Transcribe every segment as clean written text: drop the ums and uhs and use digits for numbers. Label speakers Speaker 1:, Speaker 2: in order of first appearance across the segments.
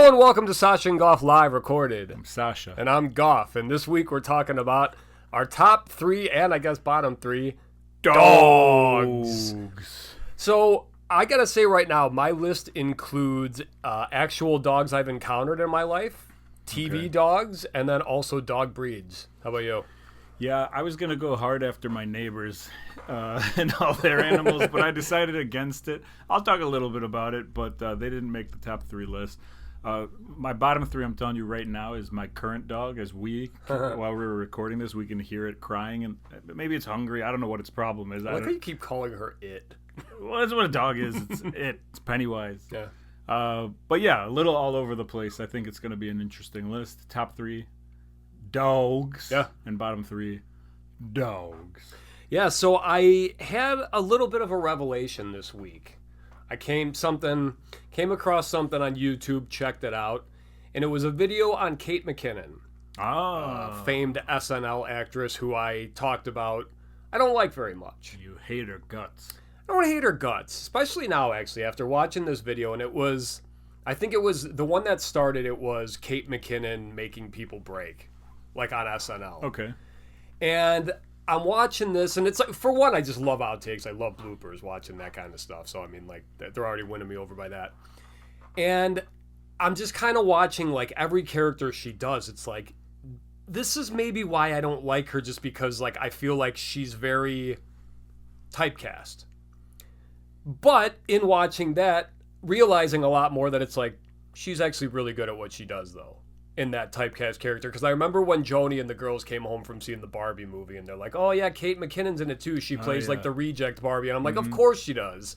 Speaker 1: Hello and welcome to Sasha and Goff Live Recorded.
Speaker 2: I'm Sasha.
Speaker 1: And I'm Goff. And this week we're talking about our top three and I guess bottom three dogs. So I gotta say right now, my list includes actual dogs I've encountered in my life, TV dogs, and then also dog breeds. How about you?
Speaker 2: Yeah, I was going to go hard after my neighbors and all their animals, but I decided against it. I'll talk a little bit about it, but they didn't make the top three list. My bottom three, I'm telling you right now, is my current dog. As while we were recording this, we can hear it crying, and maybe it's hungry. I don't know what its problem is.
Speaker 1: I like how you keep calling her it.
Speaker 2: Well, that's what a dog is. It's it. It's Pennywise.
Speaker 1: Yeah.
Speaker 2: But yeah, a little all over the place. I think it's going to be an interesting list. Top three, dogs. Yeah. And bottom three, dogs.
Speaker 1: Yeah, so I had a little bit of a revelation this week. I came across something on YouTube, checked it out, and it was a video on Kate McKinnon, famed SNL actress who I talked about. I don't like very much.
Speaker 2: You hate her guts.
Speaker 1: I don't hate her guts, especially now, actually, after watching this video, and I think it was the one that started it was Kate McKinnon making people break, like on SNL.
Speaker 2: Okay.
Speaker 1: And I'm watching this, and it's like, for one, I just love outtakes. I love bloopers, watching that kind of stuff. So, I mean, like, they're already winning me over by that. And I'm just kind of watching, like, every character she does. It's like, this is maybe why I don't like her, just because, like, I feel like she's very typecast. But in watching that, realizing a lot more that it's like, she's actually really good at what she does, though, in that typecast character. Because I remember when Joni and the girls came home from seeing the Barbie movie, and they're like, oh yeah, Kate McKinnon's in it too. She plays like the reject Barbie. And I'm like, of course she does.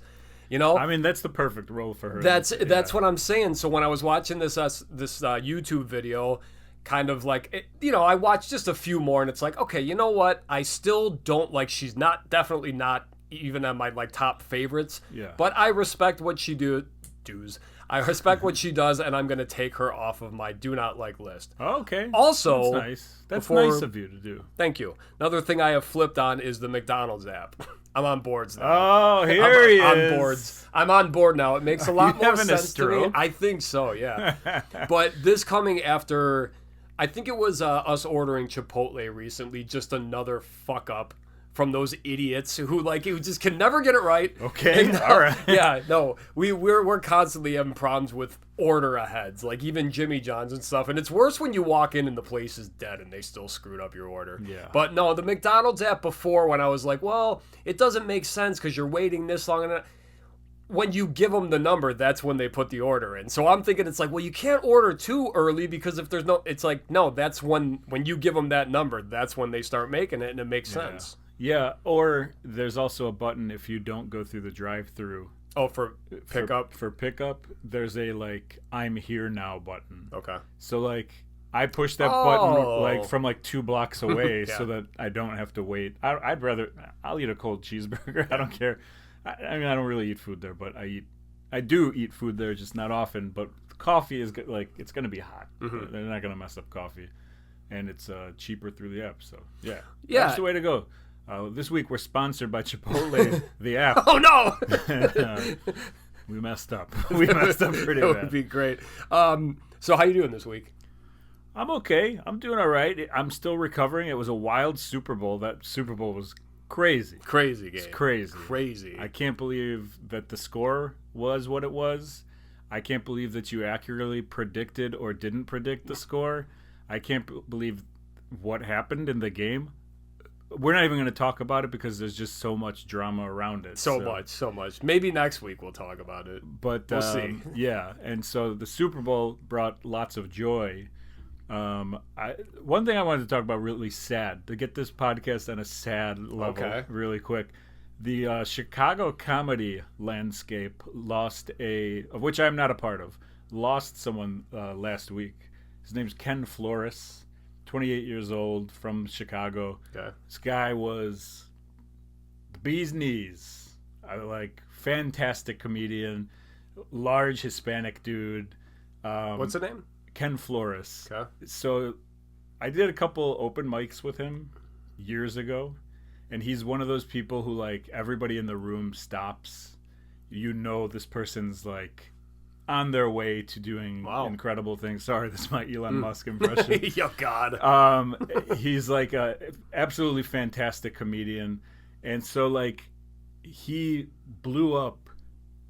Speaker 1: You know?
Speaker 2: I mean, that's the perfect role for her.
Speaker 1: That's what I'm saying. So when I was watching this YouTube video, kind of like, I watched just a few more, and it's like, okay, you know what? I still don't like, she's definitely not even on my like top favorites. Yeah. But I respect what she does. I respect what she does, and I'm going to take her off of my do not like list.
Speaker 2: Okay.
Speaker 1: Also,
Speaker 2: that's nice. That's nice of you to do.
Speaker 1: Thank you. Another thing I have flipped on is the McDonald's app. I'm on boards now.
Speaker 2: Oh, here he is.
Speaker 1: On boards. I'm on board now. It makes a lot more sense to me. I think so, yeah. But this coming after, I think it was us ordering Chipotle recently, just another fuck up from those idiots who just can never get it right.
Speaker 2: Okay, and, all right.
Speaker 1: Yeah, no, we're constantly having problems with order aheads, like even Jimmy John's and stuff. And it's worse when you walk in and the place is dead and they still screwed up your order.
Speaker 2: Yeah.
Speaker 1: But no, the McDonald's app before, when I was like, well, it doesn't make sense because you're waiting this long, and when you give them the number, that's when they put the order in. So I'm thinking, it's like, well, you can't order too early because if there's no, it's like, no, that's when you give them that number, that's when they start making it, and it makes sense.
Speaker 2: Yeah, or there's also a button if you don't go through the drive-through.
Speaker 1: Oh, for pickup?
Speaker 2: For pickup, there's a, like, I'm here now button.
Speaker 1: Okay.
Speaker 2: So, like, I push that button, like, from, like, 2 blocks away so that I don't have to wait. I'll eat a cold cheeseburger. I don't care. I mean, I don't really eat food there, but I do eat food there, just not often. But coffee is, like, it's going to be hot. Mm-hmm. They're not going to mess up coffee. And it's cheaper through the app, so, yeah. That's the way to go. This week we're sponsored by Chipotle, the app.
Speaker 1: Oh no!
Speaker 2: We messed up. We messed up pretty bad.
Speaker 1: That would be great. So how you doing this week?
Speaker 2: I'm okay. I'm doing all right. I'm still recovering. It was a wild Super Bowl. That Super Bowl was crazy.
Speaker 1: Crazy game.
Speaker 2: It's crazy.
Speaker 1: Crazy.
Speaker 2: I can't believe that the score was what it was. I can't believe that you accurately predicted or didn't predict the score. I can't believe what happened in the game. We're not even going to talk about it because there's just so much drama around it. So
Speaker 1: much. Maybe next week we'll talk about it.
Speaker 2: But
Speaker 1: we'll see.
Speaker 2: Yeah, and so the Super Bowl brought lots of joy. One thing I wanted to talk about really sad, to get this podcast on a sad level really quick. The Chicago comedy landscape of which I'm not a part of, lost someone last week. His name's Ken Flores. 28 years old, from Chicago. Okay. This guy was the bee's knees. Fantastic comedian, large Hispanic dude.
Speaker 1: What's the name?
Speaker 2: Ken Flores.
Speaker 1: Okay.
Speaker 2: So I did a couple open mics with him years ago, and he's one of those people who, like, everybody in the room stops. You know this person's, like, on their way to doing incredible things. Sorry, this is my Elon Musk impression.
Speaker 1: Oh, God.
Speaker 2: He's like a absolutely fantastic comedian. And so, like, he blew up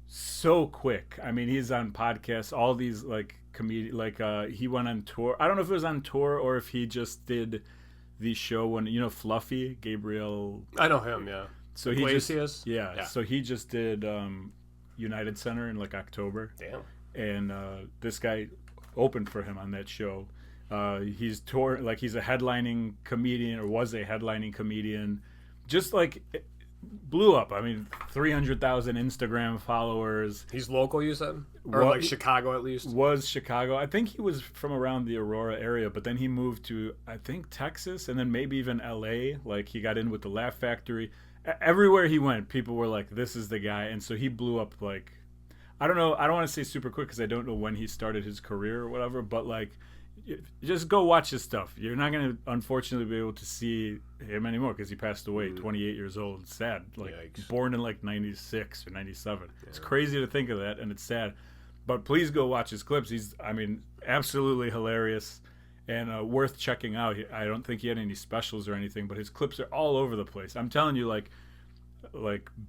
Speaker 2: so quick. I mean, he's on podcasts, all these, like, he went on tour. I don't know if it was on tour or if he just did the show when, Fluffy, Gabriel.
Speaker 1: I know him, yeah.
Speaker 2: So
Speaker 1: Iglesias?
Speaker 2: Yeah. So he just did United Center in, like, October.
Speaker 1: Damn.
Speaker 2: And this guy opened for him on that show. He's he's a headlining comedian, or was a headlining comedian. Just, like, blew up. I mean, 300,000 Instagram followers.
Speaker 1: He's local, you said? Or like Chicago at least?
Speaker 2: Was Chicago. I think he was from around the Aurora area, but then he moved to, I think, Texas, and then maybe even LA. Like, he got in with the Laugh Factory. Everywhere he went, people were like, this is the guy. And so he blew up, like, I don't know. I don't want to say super quick because I don't know when he started his career or whatever, but, like, just go watch his stuff. You're not going to, unfortunately, be able to see him anymore because he passed away, 28 years old. It's sad. Like, yikes. Born in, like, 96 or 97. Yeah. It's crazy to think of that, and it's sad. But please go watch his clips. He's, I mean, absolutely hilarious and worth checking out. I don't think he had any specials or anything, but his clips are all over the place. I'm telling you, like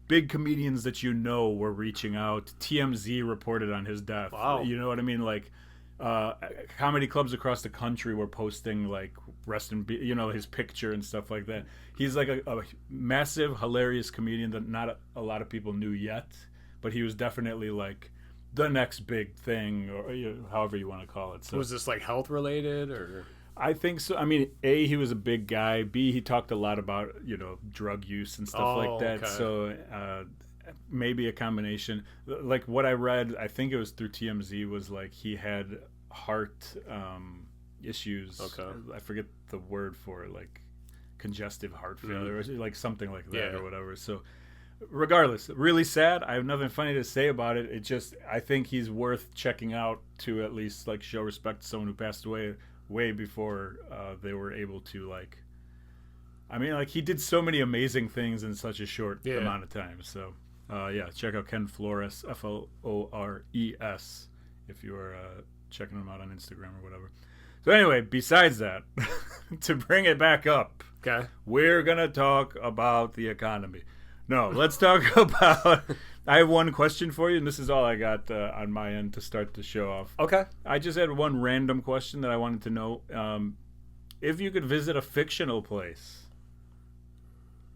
Speaker 2: big comedians that were reaching out. TMZ reported on his death.
Speaker 1: Wow.
Speaker 2: You know what I mean? Like, comedy clubs across the country were posting, like, his picture and stuff like that. He's like a massive, hilarious comedian that not a lot of people knew yet, but he was definitely, like, the next big thing, or however you want to call it. So,
Speaker 1: was this, like, health related, or?
Speaker 2: I think so. I mean, A, he was a big guy. B, he talked a lot about, drug use and stuff like that. Okay. So maybe a combination. Like, what I read, I think it was through TMZ, was like he had heart issues. Okay. I forget the word for it, like congestive heart failure, or like something like that, or whatever. So regardless, really sad. I have nothing funny to say about it. It just, I think he's worth checking out to at least, like, show respect to someone who passed away way before they were able to, like, I mean, like, he did so many amazing things in such a short amount of time. So check out Ken Flores, Flores, if you are checking him out on Instagram or whatever. So anyway, besides that, to bring it back up,
Speaker 1: okay,
Speaker 2: we're gonna talk about the economy. No, let's talk about. I have one question for you, and this is all I got on my end to start the show off.
Speaker 1: Okay.
Speaker 2: I just had one random question that I wanted to know. If you could visit a fictional place,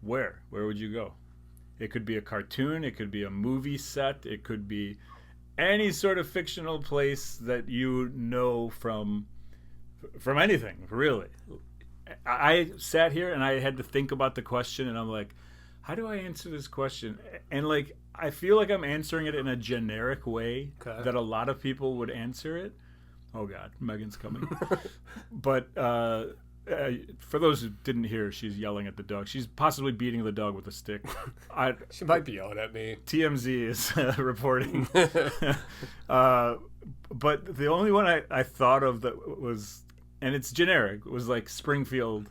Speaker 2: where would you go? It could be a cartoon, it could be a movie set, it could be any sort of fictional place that you know from anything, really. I sat here and I had to think about the question, and I'm like, how do I answer this question? And, like, I feel like I'm answering it in a generic way that a lot of people would answer it. Oh, God, Megan's coming. But for those who didn't hear, she's yelling at the dog. She's possibly beating the dog with a stick.
Speaker 1: She might be yelling at me.
Speaker 2: TMZ is reporting. But the only one I thought of that was, and it's generic, was, like, Springfield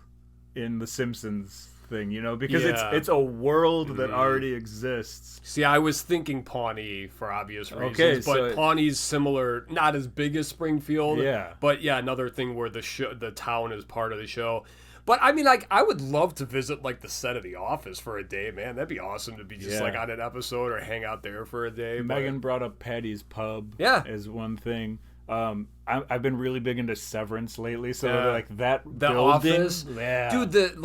Speaker 2: in The Simpsons thing, because it's a world that already exists.
Speaker 1: See, I was thinking Pawnee for obvious reasons, but Pawnee's similar, not as big as Springfield.
Speaker 2: Yeah.
Speaker 1: But yeah, another thing where the town is part of the show. But I mean, like, I would love to visit, like, the set of The Office for a day, man. That'd be awesome to be just like on an episode or hang out there for a day.
Speaker 2: Megan brought up Patty's Pub as one thing. I've been really big into Severance lately, so like that
Speaker 1: the
Speaker 2: building,
Speaker 1: Office, dude.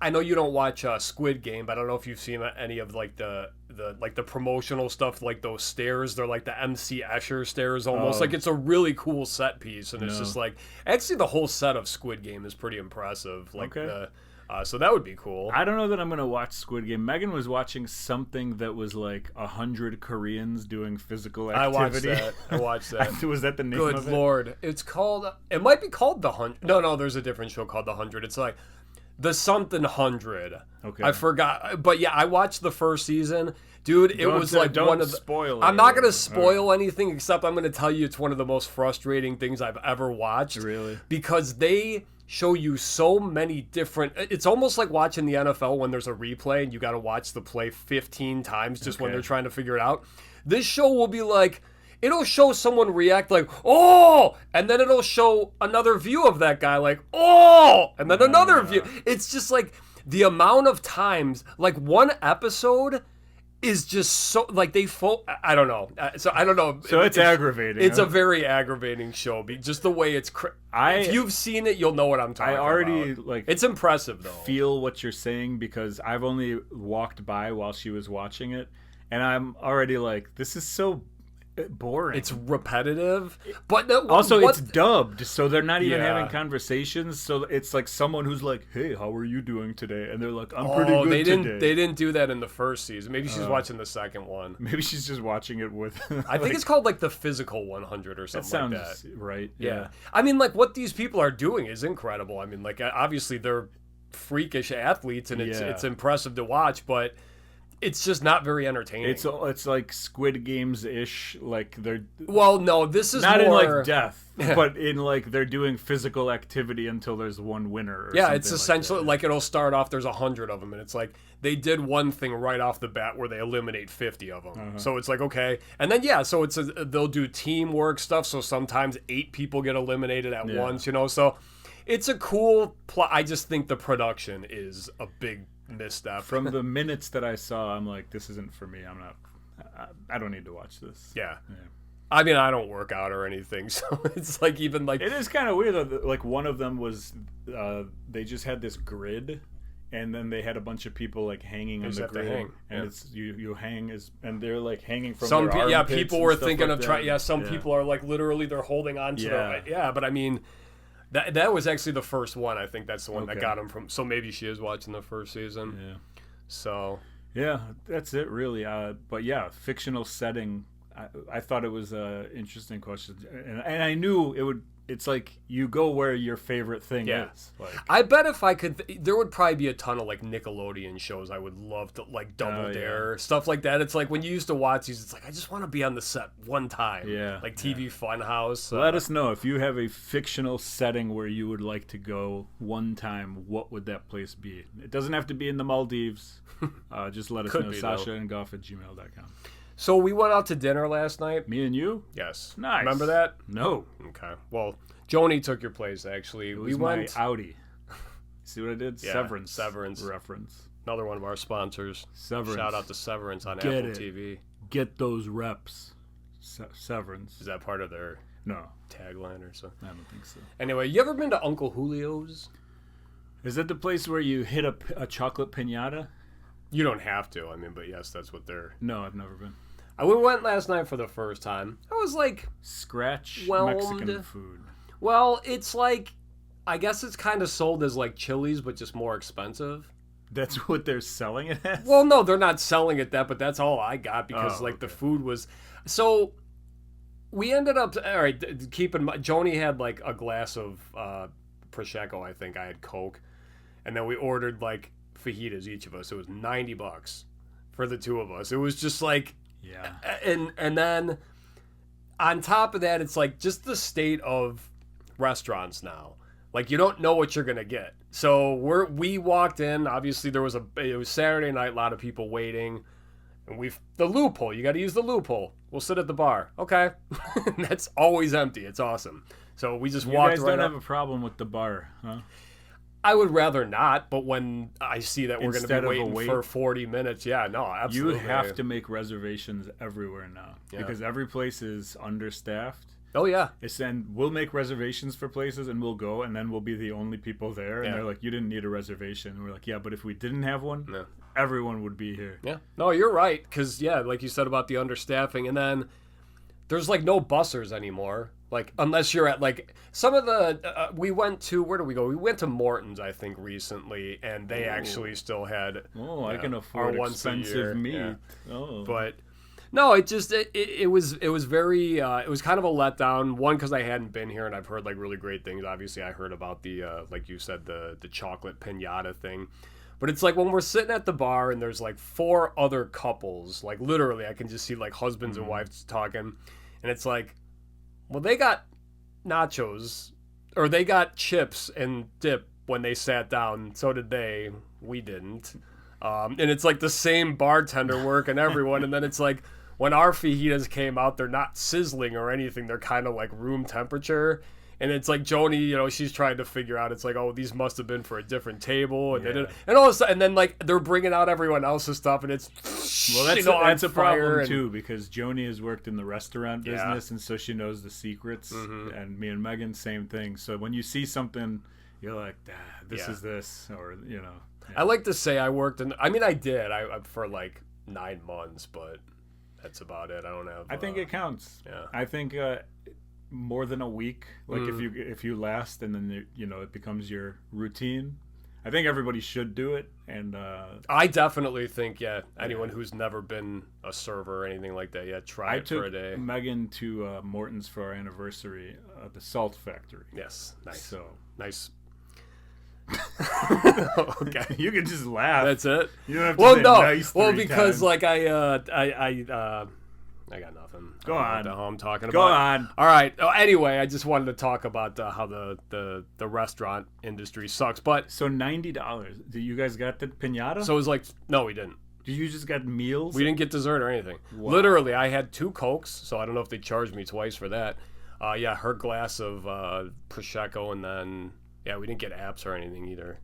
Speaker 1: I know you don't watch Squid Game, but I don't know if you've seen any of like the promotional stuff, like those stairs. They're like the MC Escher stairs, almost. Like, it's a really cool set piece, and it's just like, actually the whole set of Squid Game is pretty impressive. Like so that would be cool.
Speaker 2: I don't know that I'm gonna watch Squid Game. Megan was watching something that was like 100 Koreans doing physical activity.
Speaker 1: I watched that.
Speaker 2: Was that the name of it?
Speaker 1: Good Lord. It's called, it might be called The 100. No, there's a different show called The 100. It's like The something 100.
Speaker 2: Okay.
Speaker 1: I forgot. But yeah, I watched the first season. Dude, it was like one of the...
Speaker 2: spoil it.
Speaker 1: I'm not going to spoil anything, except I'm going to tell you it's one of the most frustrating things I've ever watched.
Speaker 2: Really?
Speaker 1: Because they show you so many different... It's almost like watching the NFL when there's a replay and you got to watch the play 15 times just when they're trying to figure it out. This show will be like... it'll show someone react like, oh, and then it'll show another view of that guy like, oh, and then another view. It's just like the amount of times, like one episode is just so, like I don't know. So I don't know.
Speaker 2: So it's aggravating.
Speaker 1: It's a very aggravating show. Just the way it's, if you've seen it, you'll know what I'm talking about.
Speaker 2: I already, like,
Speaker 1: it's impressive though.
Speaker 2: Feel what you're saying because I've only walked by while she was watching it. And I'm already like, this is so boring.
Speaker 1: It's repetitive, but
Speaker 2: it's dubbed, so they're not even having conversations. So it's like someone who's like, "Hey, how are you doing today?" And they're like, "I'm pretty good today."
Speaker 1: They didn't do that in the first season. Maybe she's watching the second one.
Speaker 2: Maybe she's just watching it with.
Speaker 1: I think it's called like the Physical 100 or something like that.
Speaker 2: Right.
Speaker 1: Yeah. I mean, like what these people are doing is incredible. I mean, like obviously they're freakish athletes, and it's impressive to watch, but it's just not very entertaining.
Speaker 2: It's like Squid Games-ish, like they're...
Speaker 1: Well, no, this is
Speaker 2: not
Speaker 1: more...
Speaker 2: in like death, but in like they're doing physical activity until there's one winner. Or
Speaker 1: it's essentially like it'll start off, there's 100 of them, and it's like they did one thing right off the bat where they eliminate 50 of them. So it's like, okay. And then, so they'll do teamwork stuff, so sometimes 8 people get eliminated at once, so it's a cool plot. I just think the production is a big misstep.
Speaker 2: From the minutes that I saw, I'm like, this isn't for me. I don't need to watch this.
Speaker 1: Yeah. I mean, I don't work out or anything, so it's like even like...
Speaker 2: It is kind of weird, though. Like, one of them was, they just had this grid, and then they had a bunch of people, like, hanging on the grid. And it's, you hang, and they're, like, hanging from their armpits.
Speaker 1: People were thinking of trying... some people are, like, literally, they're holding on to their... Yeah, but I mean... That was actually the first one. I think that's the one that got him from... So maybe she is watching the first season. Yeah. So...
Speaker 2: Yeah, that's it, really. But yeah, fictional setting... I thought it was an interesting question. And I knew it would... It's like you go where your favorite thing is. Like,
Speaker 1: I bet if I could... there would probably be a ton of like Nickelodeon shows I would love to... Like Double Dare, stuff like that. It's like when you used to watch these, it's like, I just want to be on the set one time. Yeah. Like TV Funhouse.
Speaker 2: Let us know if you have a fictional setting where you would like to go one time. What would that place be? It doesn't have to be in the Maldives. Just let us know. SashaandGoff@gmail.com.
Speaker 1: So we went out to dinner last night.
Speaker 2: Me and you?
Speaker 1: Yes.
Speaker 2: Nice.
Speaker 1: Remember that?
Speaker 2: No.
Speaker 1: Okay. Well, Joni took your place, actually.
Speaker 2: It was my Audi. See what I did?
Speaker 1: Yeah, Severance.
Speaker 2: Reference.
Speaker 1: Another one of our sponsors.
Speaker 2: Severance.
Speaker 1: Shout out to Severance on Apple TV.
Speaker 2: Get those reps. Severance.
Speaker 1: Is that part of their tagline or something?
Speaker 2: I don't think so.
Speaker 1: Anyway, you ever been to Uncle Julio's?
Speaker 2: Is that the place where you hit a chocolate piñata?
Speaker 1: You don't have to. I mean, but yes, that's what they're...
Speaker 2: No, I've never been.
Speaker 1: I went last night for the first time. I was like...
Speaker 2: Scratch
Speaker 1: whelmed.
Speaker 2: Mexican food.
Speaker 1: Well, it's like... I guess it's kind of sold as like Chili's, but just more expensive.
Speaker 2: That's what they're selling it as?
Speaker 1: Well, no, they're not selling it that, but that's all I got because the food was... So, we ended up... All right, keep in mind, Joni had like a glass of Prosecco, I think. I had Coke. And then we ordered like fajitas, each of us. It was $90 for the two of us. It was just like...
Speaker 2: Yeah.
Speaker 1: And then on top of that, it's like just the state of restaurants now. Like you don't know what you're gonna get. So we walked in. Obviously, it was Saturday night. A lot of people waiting, and the loophole. You got to use the loophole. We'll sit at the bar. Okay, that's always empty. It's awesome. So we just walked.
Speaker 2: You guys don't have a problem with the bar, huh?
Speaker 1: I would rather not, but when I see that we're going to be waiting for 40 minutes, absolutely.
Speaker 2: You have to make reservations everywhere now because every place is understaffed.
Speaker 1: Oh, yeah.
Speaker 2: And we'll make reservations for places and we'll go and then we'll be the only people there. And they're like, you didn't need a reservation. And we're like, yeah, but if we didn't have one, everyone would be here.
Speaker 1: Yeah. No, you're right. Because, like you said about the understaffing. And then there's like no bussers anymore. Like, unless you're at, like, some of the, we went to, where did we go? We went to Morton's, I think, recently, and they actually still had,
Speaker 2: I can afford expensive meat. Yeah.
Speaker 1: But, no, it just, it was very, it was kind of a letdown. One, because I hadn't been here, and I've heard, like, really great things. Obviously, I heard about the, like you said, the chocolate piñata thing. But it's like when we're sitting at the bar, and there's, like, 4 other couples, like, literally, I can just see, like, husbands and wives talking, and it's like, well, they got nachos, or they got chips and dip when they sat down. So did they. We didn't. And it's like the same bartender work and everyone. And then it's like, when our fajitas came out, they're not sizzling or anything. They're kind of like room temperature. And it's like Joni, you know, she's trying to figure out. It's like, oh, these must have been for a different table, and and all of a sudden, and then like they're bringing out everyone else's stuff, and it's
Speaker 2: that's a problem too, because Joni has worked in the restaurant business, and so she knows the secrets. And me and Megan, same thing. So when you see something, you're like, this is this, or you know.
Speaker 1: I like to say I worked in. I mean, I did. I for like 9 months, but that's about it. I don't have.
Speaker 2: I think it counts.
Speaker 1: Yeah.
Speaker 2: I think. More than a week, like if you last, and then you know it becomes your routine. I think everybody should do it, and
Speaker 1: I definitely think anyone who's never been a server or anything like that, try it for a day.
Speaker 2: I took Megan to Morton's for our anniversary, the Salt Factory.
Speaker 1: Yes, nice.
Speaker 2: So
Speaker 1: nice.
Speaker 2: Okay, you can just laugh.
Speaker 1: That's it.
Speaker 2: You don't have to say nice
Speaker 1: because
Speaker 2: times.
Speaker 1: like I got nothing.
Speaker 2: Go on.
Speaker 1: The home talking
Speaker 2: Go
Speaker 1: about.
Speaker 2: on.
Speaker 1: All right. Oh, anyway, I just wanted to talk about how the restaurant industry sucks. But
Speaker 2: so $90. Did you guys got the piñata?
Speaker 1: So it was like, no, we didn't.
Speaker 2: Did you just got meals?
Speaker 1: We didn't get dessert or anything.
Speaker 2: Wow.
Speaker 1: Literally, I had 2 Cokes, so I don't know if they charged me twice for that. Her glass of prosecco, and then we didn't get apps or anything either.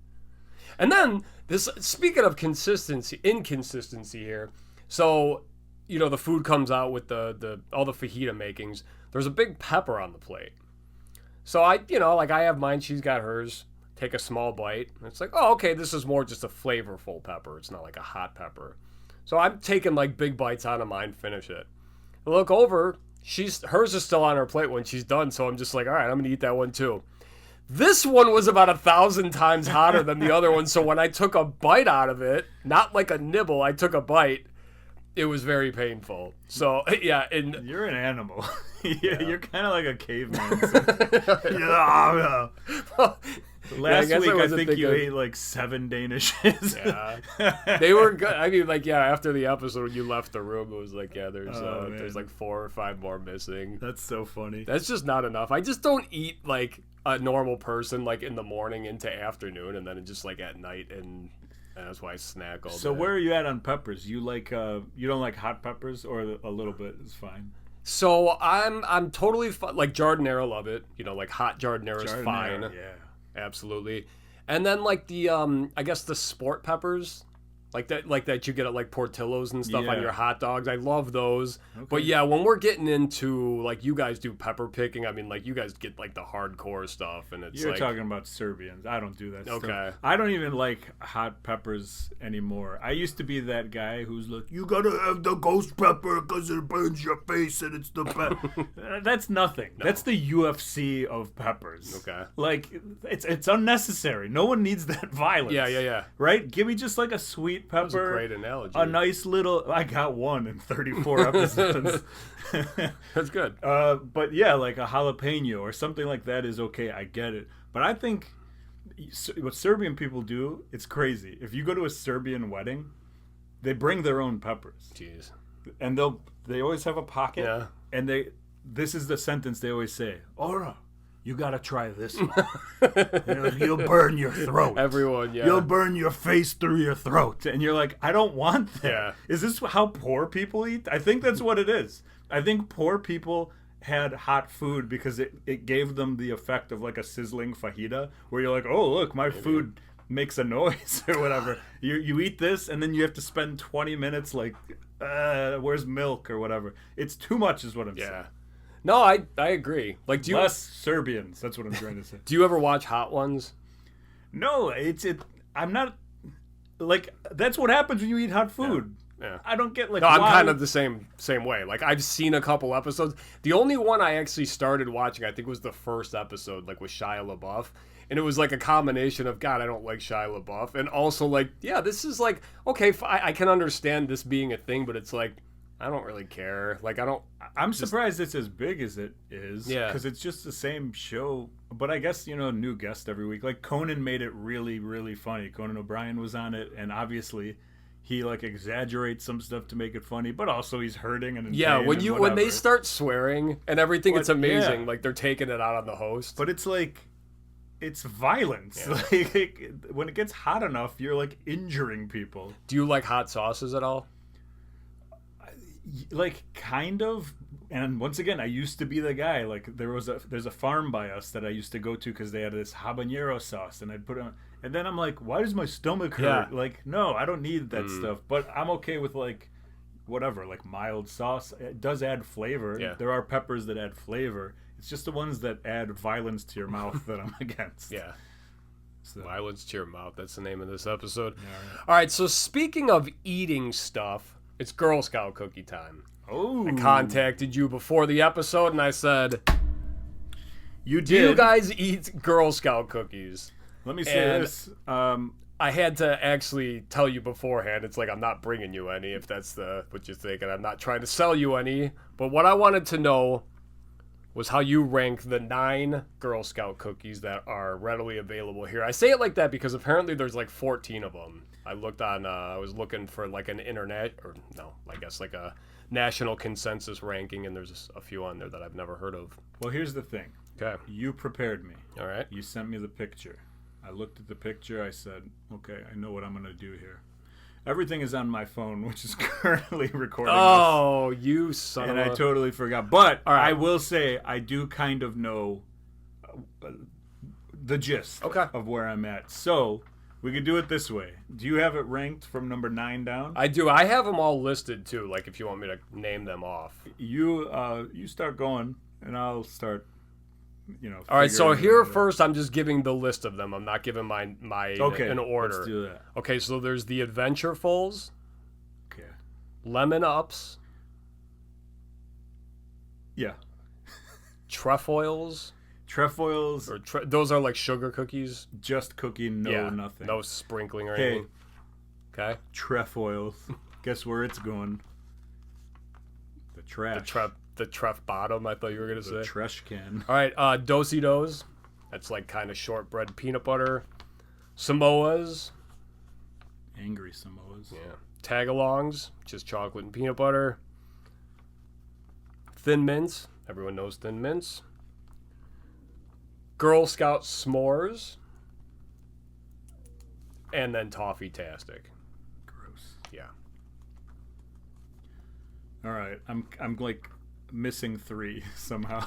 Speaker 1: And then speaking of inconsistency here, so. You know, the food comes out with all the fajita makings. There's a big pepper on the plate. So I have mine, she's got hers. Take a small bite. And it's like, oh, okay, this is more just a flavorful pepper. It's not like a hot pepper. So I'm taking like big bites out of mine, finish it. I look over, hers is still on her plate when she's done. So I'm just like, all right, I'm going to eat that one too. This one was about 1,000 times hotter than the other one. So when I took a bite out of it, not like a nibble, I took a bite. It was very painful. So, and
Speaker 2: you're an animal. You're kind of like a caveman. Last week, I think you ate like 7 Danishes.
Speaker 1: Yeah. They were good. I mean, like, after the episode, when you left the room, it was like, there's like 4 or 5 more missing.
Speaker 2: That's so funny.
Speaker 1: That's just not enough. I just don't eat like a normal person, like in the morning into afternoon, and then just like at night, and that's why I snack all day.
Speaker 2: So where are you at on peppers? You like you don't like hot peppers, or a little bit is fine?
Speaker 1: So I'm totally like jardinera, love it. You know, like hot jardinera is fine.
Speaker 2: Yeah,
Speaker 1: absolutely. And then like the I guess the sport peppers, like that you get at like Portillo's and stuff on your hot dogs. I love those. Okay. But when we're getting into like you guys do pepper picking, I mean like you guys get like the hardcore stuff, and it's
Speaker 2: you're talking about Serbians. I don't do that.
Speaker 1: Okay.
Speaker 2: Stuff. I don't even like hot peppers anymore. I used to be that guy who's like, you gotta have the ghost pepper because it burns your face and it's the best. That's nothing. No. That's the UFC of peppers.
Speaker 1: Okay.
Speaker 2: Like it's unnecessary. No one needs that violence.
Speaker 1: Yeah.
Speaker 2: Right? Give me just like a sweet pepper.
Speaker 1: That was a great analogy.
Speaker 2: A nice little. I got one in 34 episodes.
Speaker 1: That's good.
Speaker 2: But yeah, like a jalapeno or something like that is okay. I get it. But I think what Serbian people do, it's crazy. If you go to a Serbian wedding, they bring their own peppers.
Speaker 1: Jeez.
Speaker 2: And they always have a pocket.
Speaker 1: Yeah.
Speaker 2: And this is the sentence they always say. Ora. You gotta try this one. You'll burn your throat.
Speaker 1: Everyone,
Speaker 2: You'll burn your face through your throat. And you're like, I don't want that.
Speaker 1: Yeah.
Speaker 2: Is this how poor people eat? I think that's what it is. I think poor people had hot food because it gave them the effect of like a sizzling fajita, where you're like, oh, look, my food makes a noise or whatever. You eat this, and then you have to spend 20 minutes like, where's milk or whatever. It's too much is what I'm saying.
Speaker 1: No, I agree. Like,
Speaker 2: less Serbians. That's what I'm trying to say.
Speaker 1: Do you ever watch Hot Ones?
Speaker 2: No, I'm not like that's what happens when you eat hot food.
Speaker 1: Yeah.
Speaker 2: I don't get like.
Speaker 1: No, I'm kind of the same way. Like I've seen a couple episodes. The only one I actually started watching, I think, was the first episode, like with Shia LaBeouf, and it was like a combination of God, I don't like Shia LaBeouf, and also like, this is like okay, I can understand this being a thing, but it's like. I don't really care. Like,
Speaker 2: I'm surprised it's as big as it is.
Speaker 1: Yeah.
Speaker 2: Because it's just the same show. But I guess, new guest every week. Like, Conan made it really, really funny. Conan O'Brien was on it. And obviously, he, like, exaggerates some stuff to make it funny. But also, he's hurting and in pain
Speaker 1: when they start swearing and everything, it's amazing.
Speaker 2: Yeah.
Speaker 1: Like, they're taking it out on the host.
Speaker 2: But it's like... It's violence.
Speaker 1: Yeah.
Speaker 2: Like, when it gets hot enough, you're, like, injuring people.
Speaker 1: Do you like hot sauces at all?
Speaker 2: Like, kind of. And once again, I used to be the guy. Like, there's a farm by us that I used to go to because they had this habanero sauce, and I'd put it on. And then I'm like, why does my stomach hurt?
Speaker 1: Yeah.
Speaker 2: Like, no, I don't need that stuff. But I'm okay with, like, whatever, like mild sauce. It does add flavor.
Speaker 1: Yeah.
Speaker 2: There are peppers that add flavor. It's just the ones that add violence to your mouth that I'm against.
Speaker 1: Yeah.
Speaker 2: So.
Speaker 1: Violence to your mouth. That's the name of this episode.
Speaker 2: Yeah,
Speaker 1: All right, so speaking of eating stuff, it's Girl Scout cookie time.
Speaker 2: Oh.
Speaker 1: I contacted you before the episode, and I said,
Speaker 2: You
Speaker 1: do you guys eat Girl Scout cookies?
Speaker 2: Let me say this.
Speaker 1: I had to actually tell you beforehand. It's like, I'm not bringing you any, if that's what you're thinking. I'm not trying to sell you any. But what I wanted to know was how you rank the 9 Girl Scout cookies that are readily available here. I say it like that because apparently there's like 14 of them. I looked on, I was looking for like an like a national consensus ranking, and there's a few on there that I've never heard of.
Speaker 2: Well, here's the thing.
Speaker 1: Okay.
Speaker 2: You prepared me.
Speaker 1: All right.
Speaker 2: You sent me the picture. I looked at the picture. I said, okay, I know what I'm going to do here. Everything is on my phone, which is currently recording
Speaker 1: Oh,
Speaker 2: this.
Speaker 1: you son
Speaker 2: and
Speaker 1: of
Speaker 2: I totally forgot. But
Speaker 1: All right.
Speaker 2: I will say I do kind of know the gist of where I'm at. So we could do it this way. Do you have it ranked from number 9 down?
Speaker 1: I do. I have them all listed, too, like if you want me to name them off.
Speaker 2: You start going, and I'll start,
Speaker 1: All right, so here first I'm just giving the list of them. I'm not giving my in order.
Speaker 2: Let's do that.
Speaker 1: Okay, so there's the Adventurefuls.
Speaker 2: Okay.
Speaker 1: Lemon Ups.
Speaker 2: Yeah.
Speaker 1: Trefoils.
Speaker 2: Trefoils.
Speaker 1: Or those are like sugar cookies.
Speaker 2: Just cookie, nothing.
Speaker 1: No sprinkling or anything. Okay.
Speaker 2: Trefoils. Guess where it's going? The trash.
Speaker 1: The Tref bottom, I thought you were going to say.
Speaker 2: The trash can.
Speaker 1: All right, Do-si-dos. That's like kind of shortbread peanut butter. Samoas.
Speaker 2: Angry Samoas.
Speaker 1: Yeah. Tagalongs, just chocolate and peanut butter. Thin Mints. Everyone knows Thin Mints. Girl Scout S'mores. And then Toffee-tastic.
Speaker 2: Gross.
Speaker 1: Yeah.
Speaker 2: All right, I'm like missing 3 somehow.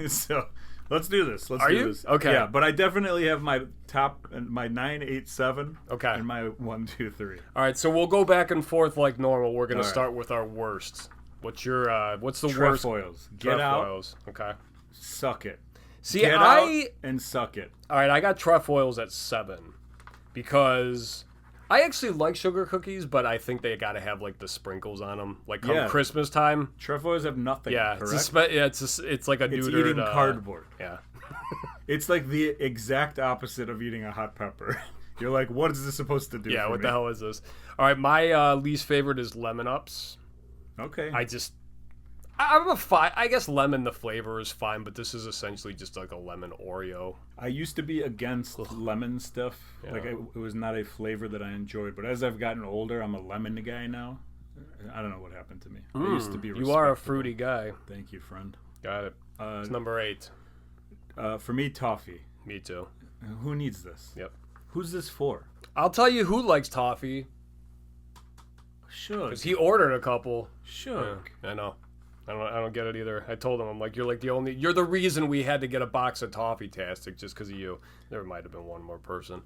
Speaker 2: So let's do this.
Speaker 1: Are you? Okay.
Speaker 2: Yeah, but I definitely have my top and my 9, 8, 7.
Speaker 1: Okay.
Speaker 2: And my 1, 2, 3.
Speaker 1: All right, so we'll go back and forth like normal. We're gonna
Speaker 2: All right.
Speaker 1: start with our worst. What's the worst?
Speaker 2: Trefoils. Get out.
Speaker 1: Trefoils. Okay.
Speaker 2: Suck it.
Speaker 1: See,
Speaker 2: Get out and suck it.
Speaker 1: All right, I got trefoils at 7 because I actually like sugar cookies, but I think they got to have like the sprinkles on them, like come Christmas time.
Speaker 2: Trefoils have nothing.
Speaker 1: Yeah,
Speaker 2: correct?
Speaker 1: It's like a
Speaker 2: It's
Speaker 1: neutered,
Speaker 2: eating cardboard.
Speaker 1: Yeah.
Speaker 2: It's like the exact opposite of eating a hot pepper. You're like, what is this supposed to do?
Speaker 1: Yeah,
Speaker 2: for
Speaker 1: what
Speaker 2: me?
Speaker 1: the hell is this? All right, my least favorite is Lemon Ups.
Speaker 2: Okay.
Speaker 1: I'm a fine. I guess lemon, the flavor is fine, but this is essentially just like a lemon Oreo.
Speaker 2: I used to be against lemon stuff.
Speaker 1: Yeah.
Speaker 2: Like it was not a flavor that I enjoyed. But as I've gotten older, I'm a lemon guy now. I don't know what happened to me. I used to be.
Speaker 1: You are a fruity guy.
Speaker 2: Thank you, friend.
Speaker 1: Got it. It's number 8.
Speaker 2: For me, toffee.
Speaker 1: Me too.
Speaker 2: Who needs this?
Speaker 1: Yep.
Speaker 2: Who's this for?
Speaker 1: I'll tell you who likes toffee.
Speaker 2: Sure.
Speaker 1: Because he ordered a couple.
Speaker 2: Sure.
Speaker 1: Yeah, I know. I don't get it either. I told him, I'm like, you're the reason we had to get a box of Toffee-tastic just because of you. There might have been one more person.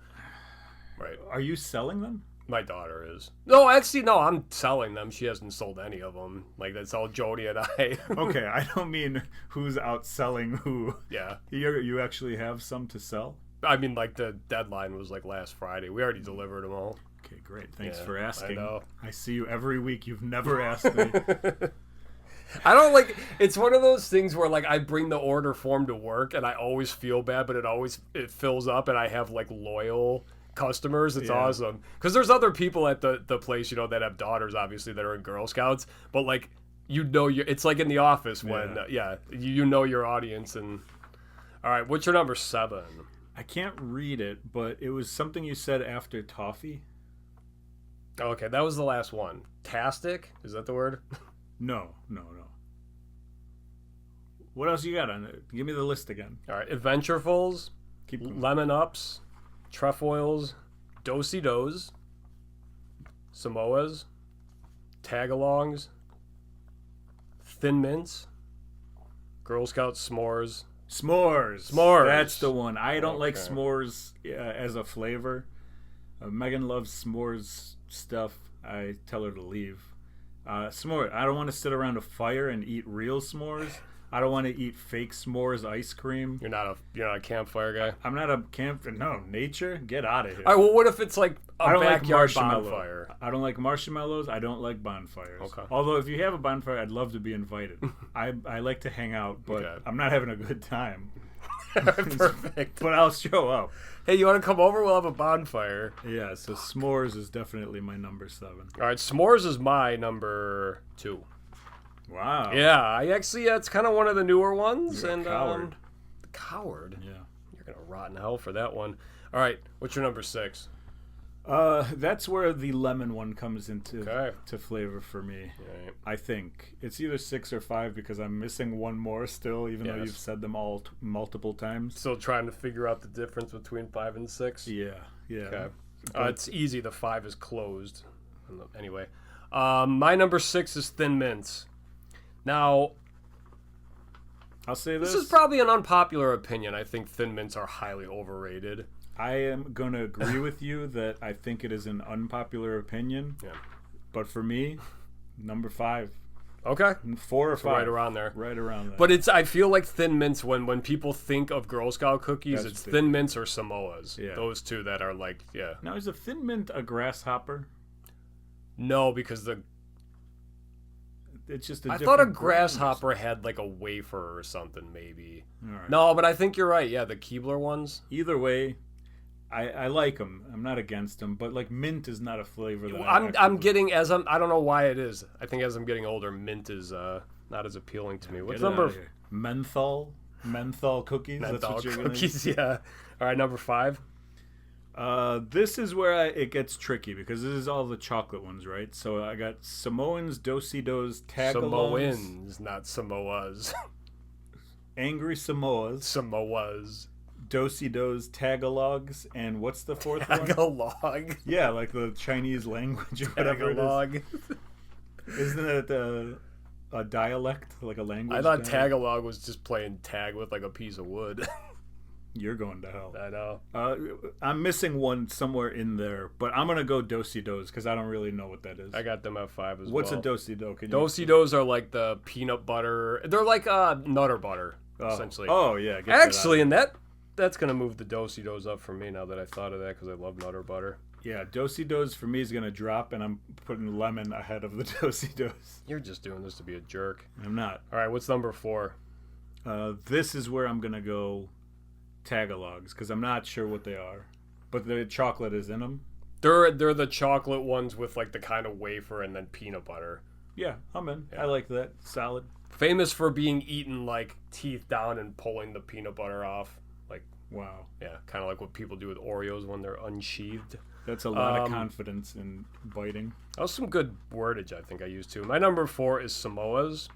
Speaker 1: Right.
Speaker 2: Are you selling them?
Speaker 1: My daughter is. No, actually, no, I'm selling them. She hasn't sold any of them. Like, that's all Jody and I.
Speaker 2: Okay, I don't mean who's outselling who.
Speaker 1: Yeah.
Speaker 2: You actually have some to sell?
Speaker 1: I mean, like, the deadline was, like, last Friday. We already delivered them all.
Speaker 2: Okay, great. Thanks for asking.
Speaker 1: I know.
Speaker 2: I see you every week. You've never asked me.
Speaker 1: I don't like, it's one of those things where like I bring the order form to work and I always feel bad, but it fills up and I have like loyal customers. It's awesome. Because there's other people at the place, that have daughters obviously that are in Girl Scouts, but like, it's like in the office when, you know your audience. And all right, what's your number 7?
Speaker 2: I can't read it, but it was something you said after toffee.
Speaker 1: Okay, that was the last one. Tastic? Is that the word?
Speaker 2: No. What else you got on it? Give me the list again.
Speaker 1: All right, Adventurefuls, Lemon Ups, Trefoils, Do-si-dos, Samoas, Tagalongs, Thin Mints, Girl Scout s'mores.
Speaker 2: S'mores.
Speaker 1: S'mores.
Speaker 2: That's the one. I don't like s'mores as a flavor. Megan loves s'mores stuff. I tell her to leave. S'more. I don't want to sit around a fire and eat real s'mores. I don't want to eat fake s'mores ice cream.
Speaker 1: You're not a campfire guy?
Speaker 2: I'm not a No, nature? Get out of here.
Speaker 1: All right, well, what if it's like
Speaker 2: I don't
Speaker 1: backyard
Speaker 2: like
Speaker 1: bonfire?
Speaker 2: I don't like marshmallows. I don't like bonfires.
Speaker 1: Okay.
Speaker 2: Although if you have a bonfire, I'd love to be invited. I like to hang out, but I'm not having a good time.
Speaker 1: Perfect.
Speaker 2: But I'll show up.
Speaker 1: Hey, you want to come over? We'll have a bonfire.
Speaker 2: Yeah, so s'mores is definitely my number 7.
Speaker 1: All right, s'mores is my number 2.
Speaker 2: Wow.
Speaker 1: Yeah, I actually, it's kind of one of the newer ones.
Speaker 2: You're a coward.
Speaker 1: Coward?
Speaker 2: Yeah.
Speaker 1: You're going to rot in hell for that one. All right, what's your number 6?
Speaker 2: That's where the lemon one comes into to flavor for me.
Speaker 1: Right.
Speaker 2: I think it's either 6 or 5 because I'm missing one more still, even though you've said them all multiple times.
Speaker 1: Still trying to figure out the difference between 5 and 6.
Speaker 2: Yeah.
Speaker 1: Okay. It's easy. The 5 is closed. Anyway, my number 6 is Thin Mints. Now,
Speaker 2: I'll say this.
Speaker 1: This is probably an unpopular opinion. I think Thin Mints are highly overrated.
Speaker 2: I am going to agree with you that I think it is an unpopular opinion.
Speaker 1: Yeah.
Speaker 2: But for me, number 5.
Speaker 1: Okay.
Speaker 2: 4 or 5.
Speaker 1: Right around there.
Speaker 2: Right around there.
Speaker 1: But I feel like Thin Mints, when people think of Girl Scout cookies, it's Thin Mints or Samoas. Yeah. Those two that are like, yeah.
Speaker 2: Now, is a Thin Mint a grasshopper?
Speaker 1: No, because
Speaker 2: it's just a
Speaker 1: I thought a grasshopper had like a wafer or something, maybe.
Speaker 2: Right.
Speaker 1: No, but I think you're right. Yeah, the Keebler ones.
Speaker 2: Either way, I like them. I'm not against them, but like mint is not a flavor that
Speaker 1: I'm getting I don't know why it is. I think as I'm getting older, mint is not as appealing to me. What's number?
Speaker 2: Menthol cookies.
Speaker 1: Menthol
Speaker 2: That's what you're
Speaker 1: cookies. Yeah. All right, number 5.
Speaker 2: This is where it gets tricky because this is all the chocolate ones, right? So I got Samoans, Do-si-dos, Tagalongs.
Speaker 1: Samoans, not Samoas.
Speaker 2: Angry Samoas.
Speaker 1: Samoas.
Speaker 2: Do-si-dos, Tagalogs, and what's the fourth one?
Speaker 1: Tagalog.
Speaker 2: Yeah, like the Chinese language or whatever it is. Isn't it a dialect, like a language?
Speaker 1: I thought Tagalog was just playing tag with like a piece of wood.
Speaker 2: You're going to hell.
Speaker 1: I know.
Speaker 2: I'm missing one somewhere in there, but I'm going to go Do-si-dos because I don't really know what that is.
Speaker 1: I got them at 5 as well.
Speaker 2: What's a Do-si-do?
Speaker 1: Do-si-dos are like the peanut butter. They're like Nutter Butter, essentially.
Speaker 2: Oh, yeah.
Speaker 1: Actually, and that's going to move the Do-si-dos up for me now that I thought of that because I love Nutter Butter.
Speaker 2: Yeah, Do-si-dos for me is going to drop, and I'm putting lemon ahead of the Do-si-dos.
Speaker 1: You're just doing this to be a jerk.
Speaker 2: I'm not.
Speaker 1: All right, what's number 4?
Speaker 2: This is where I'm going to go Tagalogs because I'm not sure what they are, but the chocolate is in them.
Speaker 1: They're the chocolate ones with like the kind of wafer and then peanut butter.
Speaker 2: Yeah, I'm in. Yeah. I like that. Solid.
Speaker 1: Famous for being eaten like teeth down and pulling the peanut butter off. Like,
Speaker 2: wow.
Speaker 1: Yeah, kind of like what people do with Oreos when they're unsheathed.
Speaker 2: That's a lot of confidence in biting.
Speaker 1: That was some good wordage I think I used too. My number 4 is Samoas.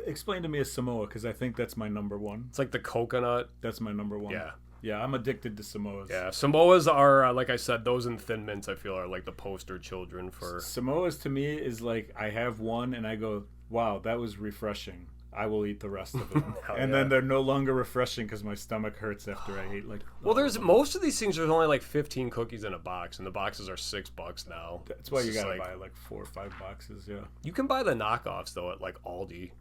Speaker 2: Explain to me a Samoa because I think that's my number 1.
Speaker 1: It's like the coconut.
Speaker 2: That's my number 1. Yeah, I'm addicted to Samoas.
Speaker 1: Yeah, Samoas are like I said, those in Thin Mints I feel are like the poster children for
Speaker 2: Samoas. To me is like I have one and I go, wow, that was refreshing. I will eat the rest of them. And then they're no longer refreshing because my stomach hurts after I eat like.
Speaker 1: Well, there's most of these things. There's only like 15 cookies in a box, and the boxes are $6 now.
Speaker 2: That's why you gotta buy like 4 or 5 boxes. Yeah.
Speaker 1: You can buy the knockoffs though at like Aldi.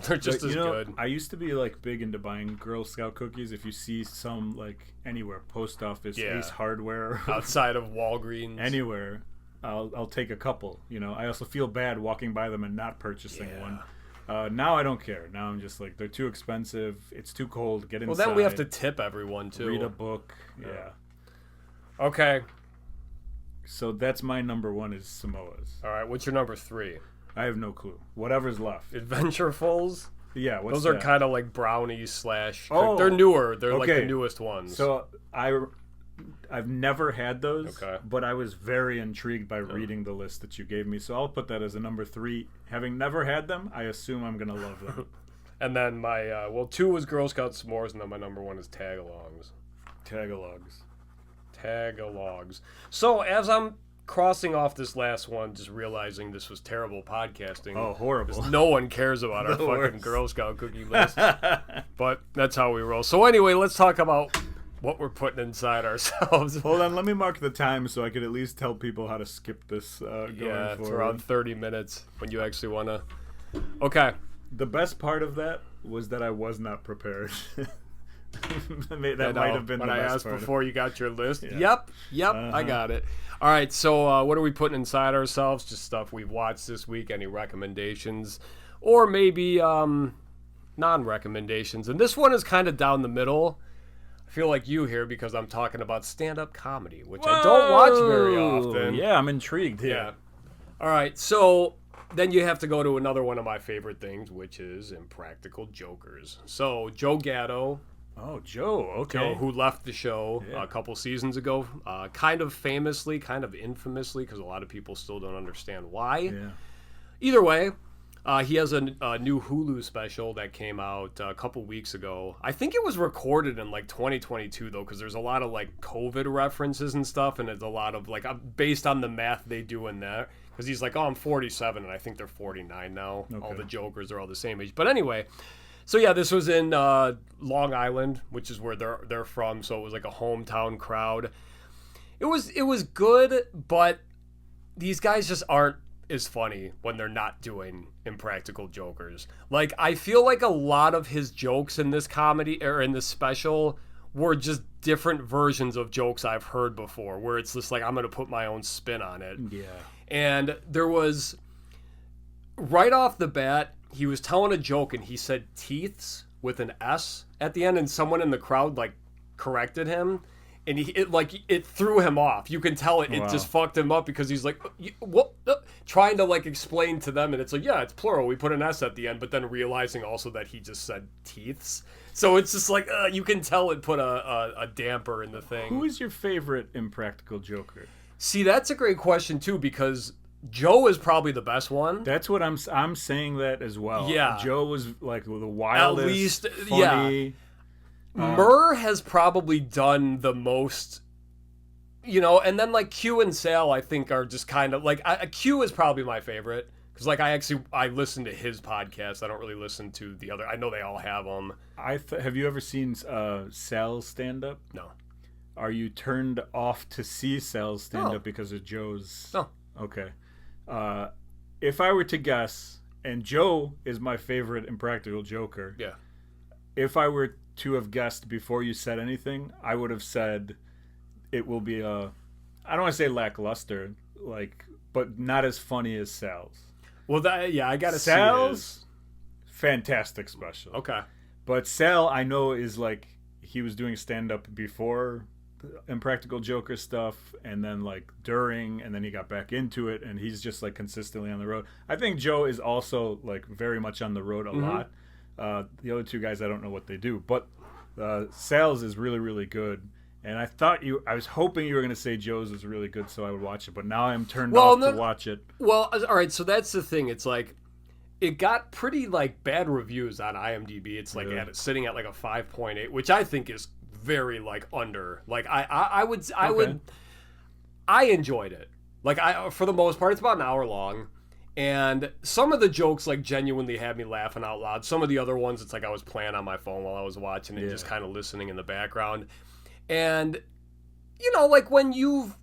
Speaker 1: They're just as good.
Speaker 2: I used to be like big into buying Girl Scout cookies. If you see some like anywhere, post office, Ace Hardware,
Speaker 1: outside of Walgreens,
Speaker 2: anywhere, I'll take a couple. You know, I also feel bad walking by them and not purchasing one. Now I don't care. Now I'm just like, they're too expensive. It's too cold. Get inside.
Speaker 1: Well, then we have to tip everyone too.
Speaker 2: Read a book. Yeah.
Speaker 1: Okay.
Speaker 2: So that's my number 1 is Samoas.
Speaker 1: All right. What's your number 3?
Speaker 2: I have no clue. Whatever's left.
Speaker 1: Adventurefuls?
Speaker 2: Yeah.
Speaker 1: Those are kind of like brownies / they're newer. They're like the newest ones.
Speaker 2: So I've never had those, but I was very intrigued by reading the list that you gave me. So I'll put that as a number 3. Having never had them, I assume I'm going to love them.
Speaker 1: And then my, 2 was Girl Scout s'mores, and then my number 1 is Tagalongs.
Speaker 2: Tagalogs.
Speaker 1: So as I'm crossing off this last one, just realizing this was terrible podcasting.
Speaker 2: Oh, horrible.
Speaker 1: No one cares about our fucking Girl Scout cookie list. But that's how we roll. So anyway, let's talk about what we're putting inside ourselves.
Speaker 2: Hold on, let me mark the time so I could at least tell people how to skip this going forward.
Speaker 1: It's around 30 minutes when you actually want to. Okay.
Speaker 2: The best part of that was that I was not prepared. that might have been the best part.
Speaker 1: When I asked before you got your list. Yeah. Yep, I got it. All right, so what are we putting inside ourselves? Just stuff we've watched this week, any recommendations, or maybe non-recommendations. And this one is kind of down the middle. I feel like you here because I'm talking about stand-up comedy, which I don't watch very often.
Speaker 2: Yeah, I'm intrigued here.
Speaker 1: Yeah. All right, so then you have to go to another one of my favorite things, which is Impractical Jokers. So Joe Gatto.
Speaker 2: Oh, Joe, okay.
Speaker 1: Joe, who left the show a couple seasons ago, kind of famously, kind of infamously, because a lot of people still don't understand why.
Speaker 2: Yeah.
Speaker 1: Either way, he has a new Hulu special that came out a couple weeks ago. I think it was recorded in like 2022 though, because there's a lot of like COVID references and stuff, and it's a lot of like based on the math they do in there. Because he's like, oh, I'm 47, and I think they're 49 now. Okay. All the Jokers are all the same age. But anyway, so yeah, this was in Long Island, which is where they're from. So it was like a hometown crowd. It was good, but these guys just aren't as funny when they're not doing Impractical Jokers. Like, I feel like a lot of his jokes in this comedy or in this special were just different versions of jokes I've heard before, where it's just like, I'm going to put my own spin on it.
Speaker 2: Yeah.
Speaker 1: And there was, right off the bat, he was telling a joke and he said teeths with an S at the end, and someone in the crowd like corrected him, and it threw him off. You can tell it just fucked him up because he's like, what? Trying to like explain to them, and it's like, yeah, it's plural. We put an S at the end, but then realizing also that he just said teeths. So it's just like you can tell it put a damper in the thing.
Speaker 2: Who is your favorite Impractical Joker?
Speaker 1: See, that's a great question too, because Joe is probably the best one.
Speaker 2: That's what I'm saying that as well.
Speaker 1: Yeah.
Speaker 2: Joe was like the wildest,
Speaker 1: at least,
Speaker 2: funny.
Speaker 1: Yeah. Murr has probably done the most, and then like Q and Sal I think are just kind of like, Q is probably my favorite because like I listen to his podcast. I don't really listen to the other. I know they all have them.
Speaker 2: Have you ever seen Sal's stand up?
Speaker 1: No.
Speaker 2: Are you turned off to see Sal's stand up because of Joe's?
Speaker 1: No.
Speaker 2: Okay. If I were to guess, and Joe is my favorite Impractical Joker.
Speaker 1: Yeah.
Speaker 2: If I were to have guessed before you said anything, I would have said it will be I don't want to say lackluster, but not as funny as Sal's.
Speaker 1: Well, I gotta see
Speaker 2: Sal's fantastic special.
Speaker 1: Okay.
Speaker 2: But Sal, I know, is like he was doing stand up before Impractical Joker stuff, and then like during, and then he got back into it, and he's just like consistently on the road. I think Joe is also like very much on the road a lot. The other two guys, I don't know what they do, but Sal's is really, really good. And I was hoping you were going to say Joe's is really good, so I would watch it. But now I'm turned off to watch it.
Speaker 1: Well, all right, so that's the thing. It's like, it got pretty like bad reviews on IMDb. It's like sitting at like a 5.8, which I think is very like under. Like I enjoyed it. Like for the most part, it's about an hour long. And some of the jokes like genuinely had me laughing out loud. Some of the other ones, it's like I was playing on my phone while I was watching it, just kind of listening in the background. And, like when you've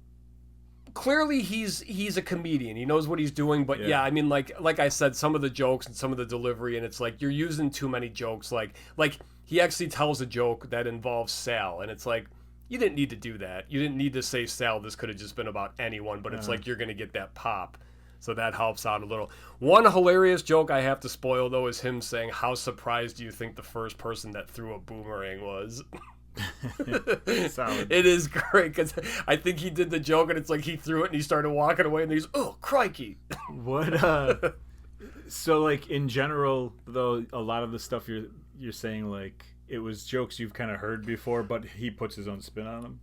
Speaker 1: clearly he's a comedian. He knows what he's doing. But I mean, like I said, some of the jokes and some of the delivery, and it's like you're using too many jokes. Like he actually tells a joke that involves Sal, and it's like, you didn't need to do that. You didn't need to say Sal. This could have just been about anyone, but it's like you're going to get that pop. So that helps out a little. One hilarious joke I have to spoil, though, is him saying, how surprised do you think the first person that threw a boomerang was?
Speaker 2: Solid.
Speaker 1: It is great, because I think he did the joke, and it's like he threw it, and he started walking away, and he's, oh, crikey.
Speaker 2: What, so, like, in general, though, a lot of the stuff you're saying, like, it was jokes you've kind of heard before, but he puts his own spin on them?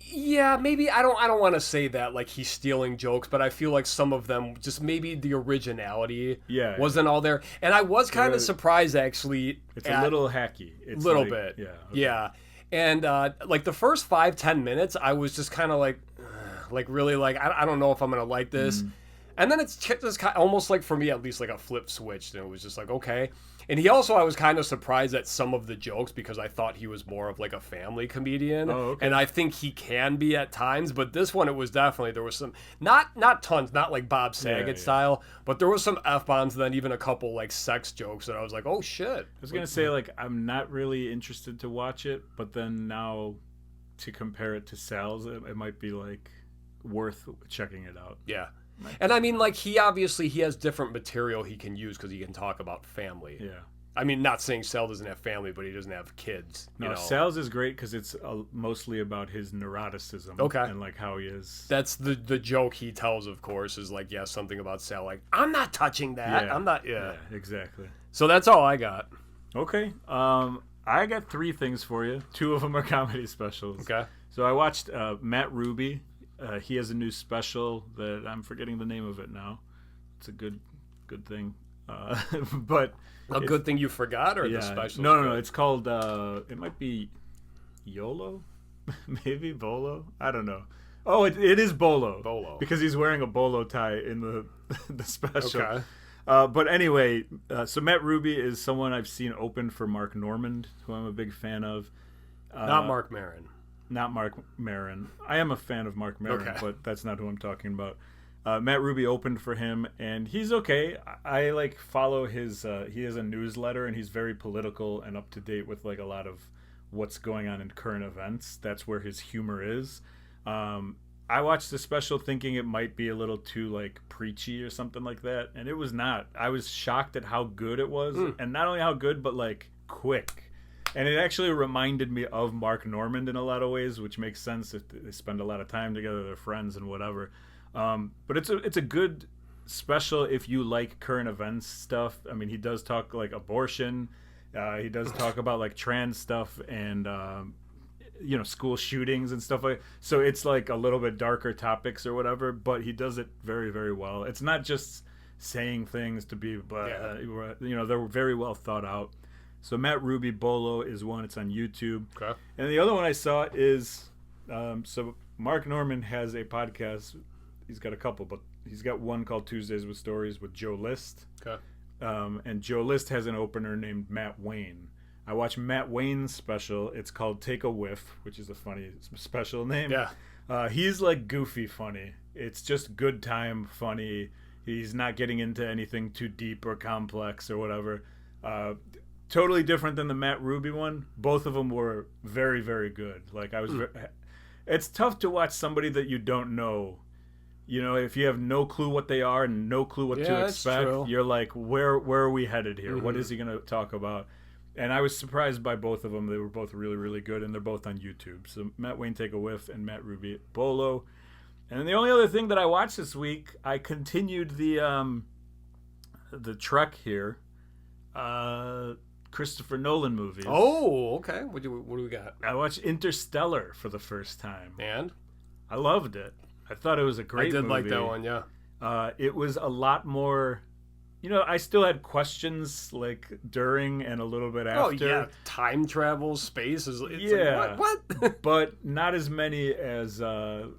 Speaker 1: Yeah, maybe I don't want to say that like he's stealing jokes, but I feel like some of them just maybe the originality wasn't all there. And I was kind of surprised actually.
Speaker 2: It's a little hacky. It's
Speaker 1: little
Speaker 2: like,
Speaker 1: bit.
Speaker 2: Yeah. Okay.
Speaker 1: Yeah. And like the first 5-10 minutes, I was just kind of like, like really like I don't know if I'm gonna like this. And then it's just kind of, almost like for me at least like a flip switched, and it was just like okay. And I was kind of surprised at some of the jokes because I thought he was more of like a family comedian, and I think he can be at times. But this one, it was definitely there was some not tons, not like Bob Saget style, but there was some f-bombs and then even a couple like sex jokes that I was like, oh shit.
Speaker 2: I was gonna say like I'm not really interested to watch it, but then now to compare it to Sal's, it might be like worth checking it out.
Speaker 1: Yeah. And I mean, like, he has different material he can use because he can talk about family.
Speaker 2: Yeah.
Speaker 1: I mean, not saying Sal doesn't have family, but he doesn't have kids.
Speaker 2: No, Sal's is great because it's mostly about his neuroticism.
Speaker 1: Okay.
Speaker 2: And, like, how he is.
Speaker 1: That's the joke he tells, of course, is like, something about Sal, like, I'm not touching that.
Speaker 2: Yeah.
Speaker 1: I'm not,
Speaker 2: Yeah, exactly.
Speaker 1: So that's all I got.
Speaker 2: Okay. I got 3 things for you. 2 of them are comedy specials.
Speaker 1: Okay.
Speaker 2: So I watched Matt Ruby. He has a new special that I'm forgetting the name of it now. It's a good thing. But
Speaker 1: good thing you forgot, or the special?
Speaker 2: No. It's called. It might be YOLO, maybe Bolo. I don't know. Oh, it is Bolo.
Speaker 1: Bolo,
Speaker 2: because he's wearing a bolo tie in the special.
Speaker 1: Okay.
Speaker 2: But anyway, so Matt Ruby is someone I've seen open for Mark Normand, who I'm a big fan of.
Speaker 1: Not Mark Maron.
Speaker 2: Not Mark Maron. I am a fan of Mark Maron, but that's not who I'm talking about. Matt Ruby opened for him, and he's okay. I like follow his. He has a newsletter, and he's very political and up to date with like a lot of what's going on in current events. That's where his humor is. I watched the special thinking it might be a little too like preachy or something like that, and it was not. I was shocked at how good it was, and not only how good, but like quick. And it actually reminded me of Mark Normand in a lot of ways, which makes sense if they spend a lot of time together, they're friends and whatever. But it's a good special if you like current events stuff. I mean, he does talk like abortion. He does talk about like trans stuff and school shootings and stuff like. So it's like a little bit darker topics or whatever, but he does it very, very well. It's not just saying things to be, but they're very well thought out. So Matt Ruby Bolo is one. It's on YouTube.
Speaker 1: Okay.
Speaker 2: And the other one I saw is so Mark Normand has a podcast. He's got a couple, but he's got one called Tuesdays with Stories with Joe List.
Speaker 1: Okay.
Speaker 2: And Joe List has an opener named Matt Wayne. I watched Matt Wayne's special. It's called Take a Whiff, which is a funny special name.
Speaker 1: Yeah.
Speaker 2: He's like goofy funny. It's just good time funny. He's not getting into anything too deep or complex or whatever. Totally different than the Matt Ruby one. Both of them were very, very good. Like it's tough to watch somebody that you don't know. You know, if you have no clue what they are and no clue what to expect, you're like, where are we headed here? What is he going to talk about? And I was surprised by both of them. They were both really, really good, and they're both on YouTube. So Matt Wayne Take a Whiff and Matt Ruby Bolo. And the only other thing that I watched this week, I continued the trek here. Christopher Nolan movies.
Speaker 1: Oh, okay. What do we got?
Speaker 2: I watched Interstellar for the first time.
Speaker 1: And?
Speaker 2: I loved it. I thought it was a great movie.
Speaker 1: I did like that one, yeah.
Speaker 2: It was a lot more... I still had questions like during and a little bit after.
Speaker 1: Oh, yeah. Time travel, space is...
Speaker 2: yeah.
Speaker 1: Like, what?
Speaker 2: But not as many as... what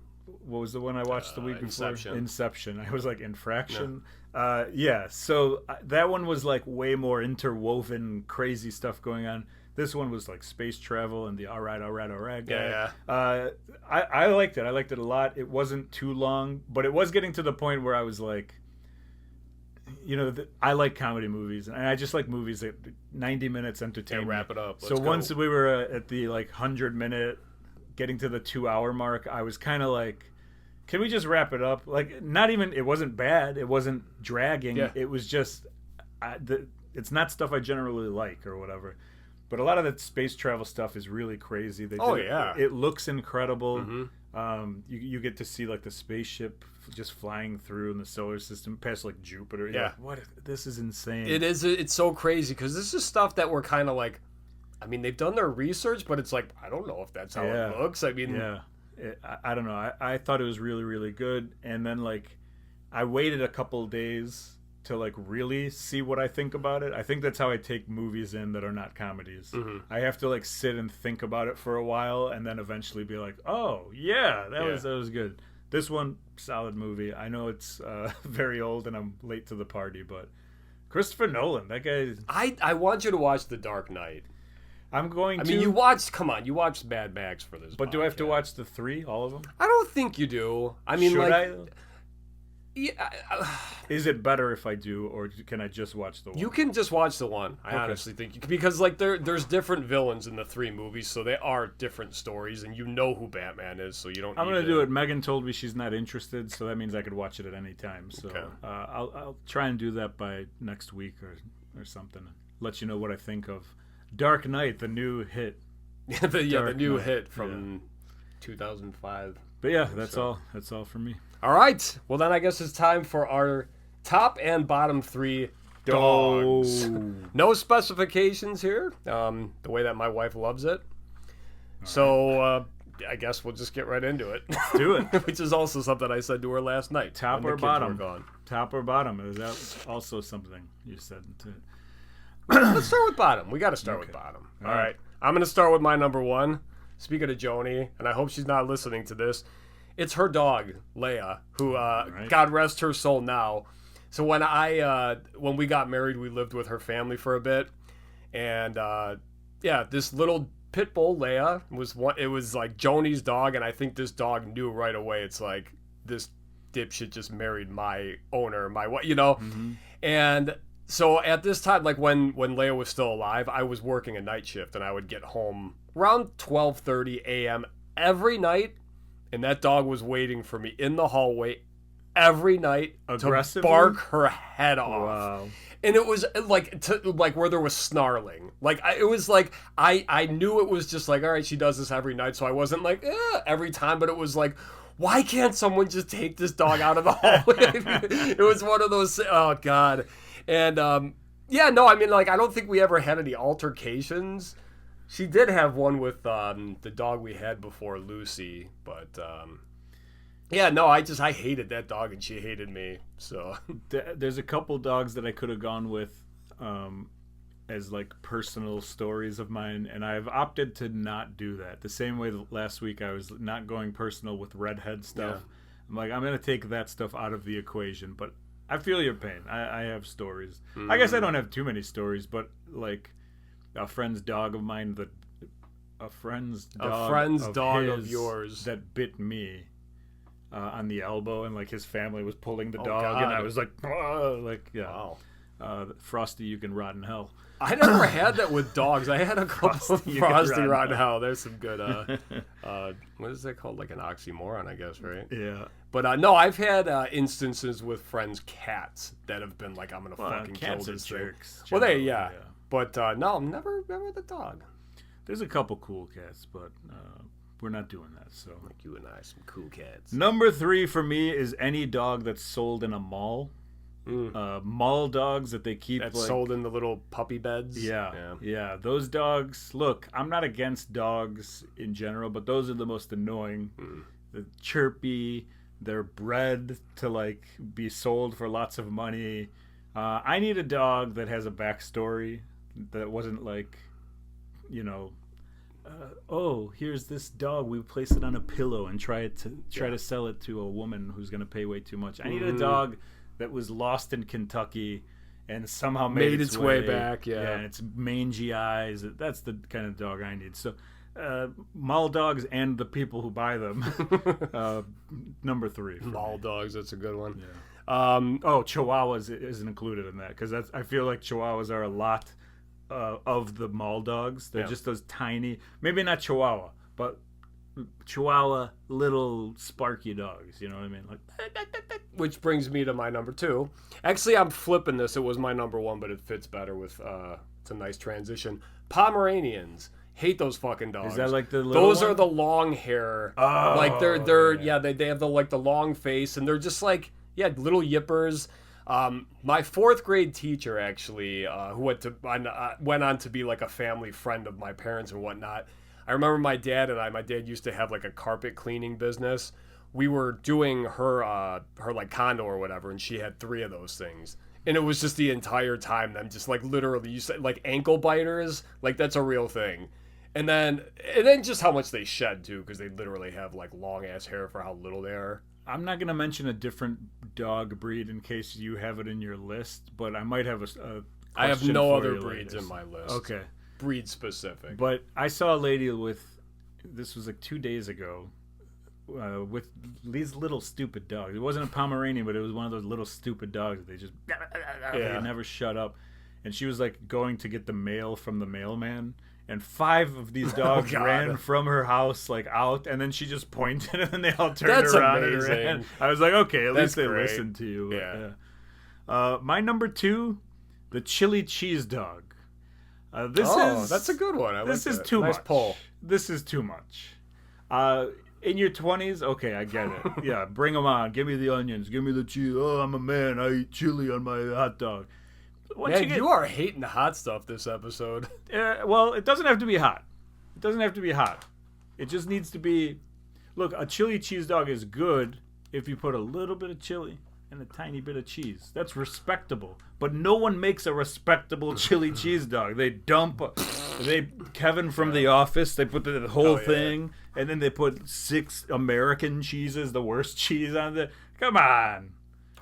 Speaker 2: was the one I watched the week before?
Speaker 1: Inception.
Speaker 2: I was like, Infraction? Yeah. So that one was like way more interwoven, crazy stuff going on. This one was like space travel and the all right guy.
Speaker 1: Yeah.
Speaker 2: I liked it. I liked it a lot. It wasn't too long, but it was getting to the point where I was like, I like comedy movies, and I just like movies that 90 minutes entertainment.
Speaker 1: Wrap it up.
Speaker 2: So once we were at the like 100-minute, getting to the 2-hour mark, I was kind of like, can we just wrap it up? Like, not even, it wasn't bad. It wasn't dragging.
Speaker 1: Yeah.
Speaker 2: It was just, it's not stuff I generally like or whatever. But a lot of that space travel stuff is really crazy. It looks incredible.
Speaker 1: Mm-hmm.
Speaker 2: You get to see like the spaceship just flying through in the solar system past like Jupiter.
Speaker 1: Yeah.
Speaker 2: Like, what? This is insane.
Speaker 1: It is. It's so crazy because this is stuff that we're kind of like, I mean, they've done their research, but it's like, I don't know if that's how it looks. I mean,
Speaker 2: I don't know. I thought it was really, really good. And then like, I waited a couple of days to like really see what I think about it. I think that's how I take movies in that are not comedies. Mm-hmm. I have to like sit and think about it for a while and then eventually be like, oh yeah, that was good. This one, solid movie. I know it's very old and I'm late to the party, but Christopher Nolan, that guy.
Speaker 1: I want you to watch The Dark Knight.
Speaker 2: I'm going to.
Speaker 1: I mean, you watched Mad Max for this.
Speaker 2: But do I have to watch the 3, all of them?
Speaker 1: I don't think you do. I mean,
Speaker 2: Should
Speaker 1: like,
Speaker 2: I?
Speaker 1: Yeah,
Speaker 2: is it better if I do, or can I just watch the one?
Speaker 1: You can just watch the one. I honestly think because like there's different villains in the 3 movies, so they are different stories, and you know who Batman is, so you don't.
Speaker 2: I'm gonna do it. Megan told me she's not interested, so that means I could watch it at any time. So
Speaker 1: okay.
Speaker 2: I'll try and do that by next week or something. Let you know what I think of Dark Knight, the new hit.
Speaker 1: the new hit from 2005.
Speaker 2: But yeah, that's all. That's all for me.
Speaker 1: All right. Well, then I guess it's time for our top and bottom 3 dogs. No specifications here. The way that my wife loves it. So I guess we'll just get right into it.
Speaker 2: Let's do it.
Speaker 1: Which is also something I said to her last night.
Speaker 2: Top or bottom? Top or bottom? Is that also something you said too?
Speaker 1: Let's start with bottom. We got to start with bottom. All right. I'm going to start with my number 1. Speaking of Joni, and I hope she's not listening to this, it's her dog, Leia, who, God rest her soul now. So when we got married, we lived with her family for a bit. And, this little pit bull, Leia, it was like Joni's dog, and I think this dog knew right away. It's like, this dipshit just married my owner,
Speaker 2: Mm-hmm.
Speaker 1: And so at this time, like when Leia was still alive, I was working a night shift, and I would get home around 12:30 a.m. every night, and that dog was waiting for me in the hallway every night to bark her head off.
Speaker 2: Wow.
Speaker 1: And it was like where there was snarling. Like it was like I knew it was just like, all right, she does this every night, so I wasn't like every time, but it was like, why can't someone just take this dog out of the hallway? It was one of those. Oh God. And I mean, like, I don't think we ever had any altercations. She did have one with the dog we had before, Lucy, but I hated that dog and she hated me. So
Speaker 2: there's a couple dogs that I could have gone with as like personal stories of mine, and I've opted to not do that. The same way that last week I was not going personal with redhead stuff. Yeah. I'm like, I'm gonna take that stuff out of the equation, but I feel your pain. I have stories. I guess I don't have too many stories, but like a friend's dog of mine a friend's dog
Speaker 1: of yours
Speaker 2: that bit me on the elbow, and like his family was pulling the dog, and I was like, wow. Frosty, you can rot in hell.
Speaker 1: I never had that with dogs. I had a couple of Frosty rot in hell. There's some good what is that called? Like an oxymoron, I guess, right?
Speaker 2: Yeah.
Speaker 1: But no, I've had instances with friends' cats that have been like, I'm gonna fucking kill this thing. Well, but no, never the dog.
Speaker 2: There's a couple cool cats, but we're not doing that. So
Speaker 1: like you and I, some cool cats.
Speaker 2: Number 3 for me is any dog that's sold in a mall. Mall dogs that they keep
Speaker 1: that's sold in the little puppy beds.
Speaker 2: Yeah. Those dogs. Look, I'm not against dogs in general, but those are the most annoying. They're chirpy. They're bred to like be sold for lots of money. I need a dog that has a backstory that wasn't like, here's this dog. We place it on a pillow and try to sell it to a woman who's going to pay way too much. I need a dog that was lost in Kentucky and somehow made its way back. Yeah, and its mangy eyes. That's the kind of dog I need. So, mall dogs and the people who buy them. Number 3.
Speaker 1: Mall dogs. That's a good one.
Speaker 2: Yeah. Chihuahuas isn't included in that because I feel like Chihuahuas are a lot of the mall dogs. They're just those tiny, maybe not Chihuahua, but Chihuahua little sparky dogs, you know what I mean? Like,
Speaker 1: which brings me to my number 2. Actually, I'm flipping this. It was my number 1, but it fits better with it's a nice transition. Pomeranians. Hate those fucking dogs.
Speaker 2: Is that like the little
Speaker 1: Those
Speaker 2: one?
Speaker 1: are the long hair.
Speaker 2: Oh,
Speaker 1: like they have the long face, and they're just like little yippers. My 4th grade teacher actually, who went on to be like a family friend of my parents and whatnot. I remember my dad used to have like a carpet cleaning business. We were doing her like condo or whatever, and she had 3 of those things. And it was just the entire time them just like literally, you said like ankle biters, like that's a real thing. And then just how much they shed too, because they literally have like long ass hair for how little they are.
Speaker 2: I'm not going to mention a different dog breed in case you have it in your list, but I might have a
Speaker 1: I have no other breeds in my list.
Speaker 2: Okay.
Speaker 1: Breed specific.
Speaker 2: But I saw a lady this was like 2 days ago, with these little stupid dogs. It wasn't a Pomeranian, but it was one of those little stupid dogs. They just they never shut up. And she was like going to get the mail from the mailman, and 5 of these dogs ran from her house like out, and then she just pointed, and then they all turned around and ran. I was like, okay, at least they listened to you. Yeah. My number 2, the chili cheese dog. That's a good one. This is too much. Pull. This is too much. In your 20s, okay, I get it. Yeah, bring them on. Give me the onions. Give me the cheese. Oh, I'm a man. I eat chili on my hot dog.
Speaker 1: You are hating the hot stuff this episode.
Speaker 2: Well, it doesn't have to be hot. It doesn't have to be hot. It just needs to be... Look, a chili cheese dog is good if you put a little bit of chili and a tiny bit of cheese. That's respectable. But no one makes a respectable chili cheese dog. They Kevin from The Office, they put the whole thing, and then they put 6 American cheeses, the worst cheese on there. Come on.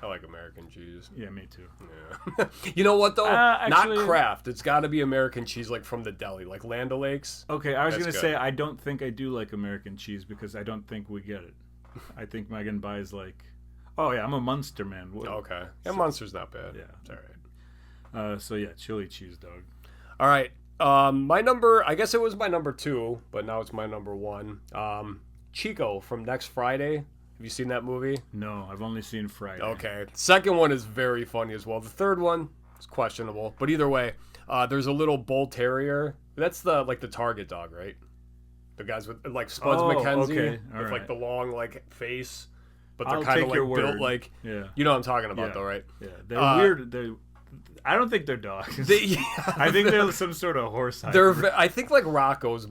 Speaker 1: I like American cheese.
Speaker 2: Yeah, me too.
Speaker 1: Yeah. You know what, though? Actually, not Kraft. It's got to be American cheese, like from the deli, like Land O'Lakes.
Speaker 2: Okay, I was going to say, I don't think I do like American cheese because I don't think we get it. I think Megan buys like... Oh, yeah, I'm a Munster man.
Speaker 1: Okay. Yeah, Munster's not bad.
Speaker 2: Yeah.
Speaker 1: It's all right.
Speaker 2: So, yeah, chili cheese dog.
Speaker 1: All right. My number... I guess it was my number 2, but now it's my number 1. Chico from Next Friday. Have you seen that movie?
Speaker 2: No, I've only seen Friday.
Speaker 1: Okay. Second one is very funny as well. The third one is questionable. But either way, there's a little bull terrier. That's the target dog, right? The guys with like Spuds McKenzie with like the long like face. But they're kind of like built like, you know what I'm talking about though, right?
Speaker 2: Yeah, they're weird. I don't think they're dogs. I think they're some sort of horse hybrid.
Speaker 1: I think like Rocco's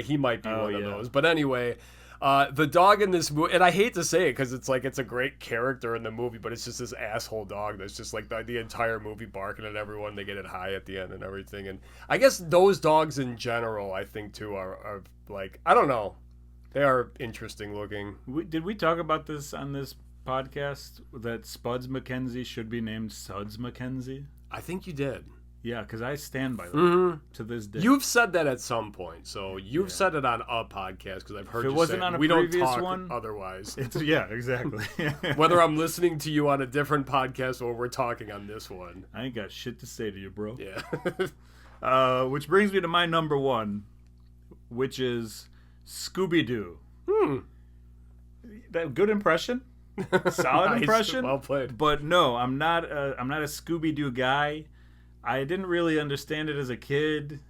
Speaker 1: he might be one of those. But anyway, the dog in this movie, and I hate to say it because it's a great character in the movie, but it's just this asshole dog that's just like the entire movie barking at everyone. They get it high at the end and everything. And I guess those dogs in general, I think too, are like, I don't know. They are interesting looking.
Speaker 2: Did we talk about this on this podcast, that Spuds McKenzie should be named Suds McKenzie?
Speaker 1: I think you did.
Speaker 2: Yeah, because I stand by that to this day.
Speaker 1: You've said that at some point, so you've said it on a podcast because I've heard you say it.
Speaker 2: If it wasn't on a previous one,
Speaker 1: otherwise.
Speaker 2: Yeah, exactly.
Speaker 1: Whether I'm listening to you on a different podcast or we're talking on this one.
Speaker 2: I ain't got shit to say to you, bro.
Speaker 1: Yeah.
Speaker 2: Which brings me to my number 1, which is Scooby-Doo. That good impression? Solid
Speaker 1: nice.
Speaker 2: Impression?
Speaker 1: Well played.
Speaker 2: But no, I'm not a Scooby-Doo guy. I didn't really understand it as a kid.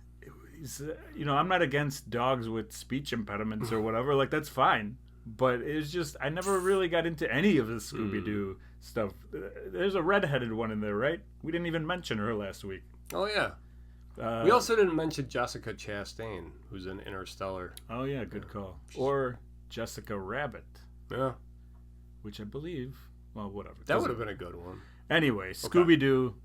Speaker 2: I'm not against dogs with speech impediments or whatever. Like, that's fine. But it's just, I never really got into any of the Scooby-Doo stuff. There's a redheaded one in there, right? We didn't even mention her last week.
Speaker 1: Oh, yeah. We also didn't mention Jessica Chastain, who's in Interstellar.
Speaker 2: Oh, yeah, good call. Or Jessica Rabbit.
Speaker 1: Yeah.
Speaker 2: Which I believe, well, whatever.
Speaker 1: That would have been a good one.
Speaker 2: Anyway, Scooby-Doo,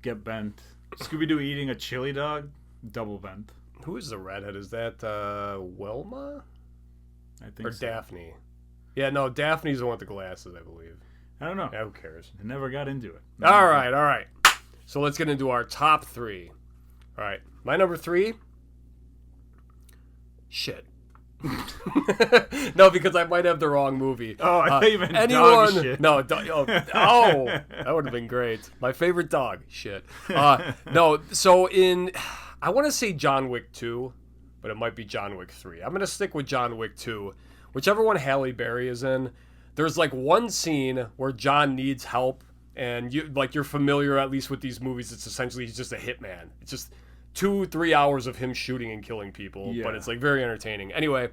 Speaker 2: get bent. Scooby-Doo eating a chili dog, double bent.
Speaker 1: Who is the redhead? Is that Wilma?
Speaker 2: I think so.
Speaker 1: Or Daphne? Yeah, no, Daphne's the one with the glasses, I believe.
Speaker 2: I don't know.
Speaker 1: Yeah, who cares?
Speaker 2: I never got into it.
Speaker 1: All right. So let's get into our top 3. All right, my number 3. Shit. No, because I might have the wrong movie.
Speaker 2: Oh, I thought you meant dog shit.
Speaker 1: No, that would have been great. My favorite dog. Shit. No, so I want to say John Wick 2, but it might be John Wick 3. I'm going to stick with John Wick 2. Whichever one Halle Berry is in, there's like one scene where John needs help, and you're familiar at least with these movies. It's essentially he's just a hitman. It's just 2-3 hours of him shooting and killing people, but it's like very entertaining. Anyway,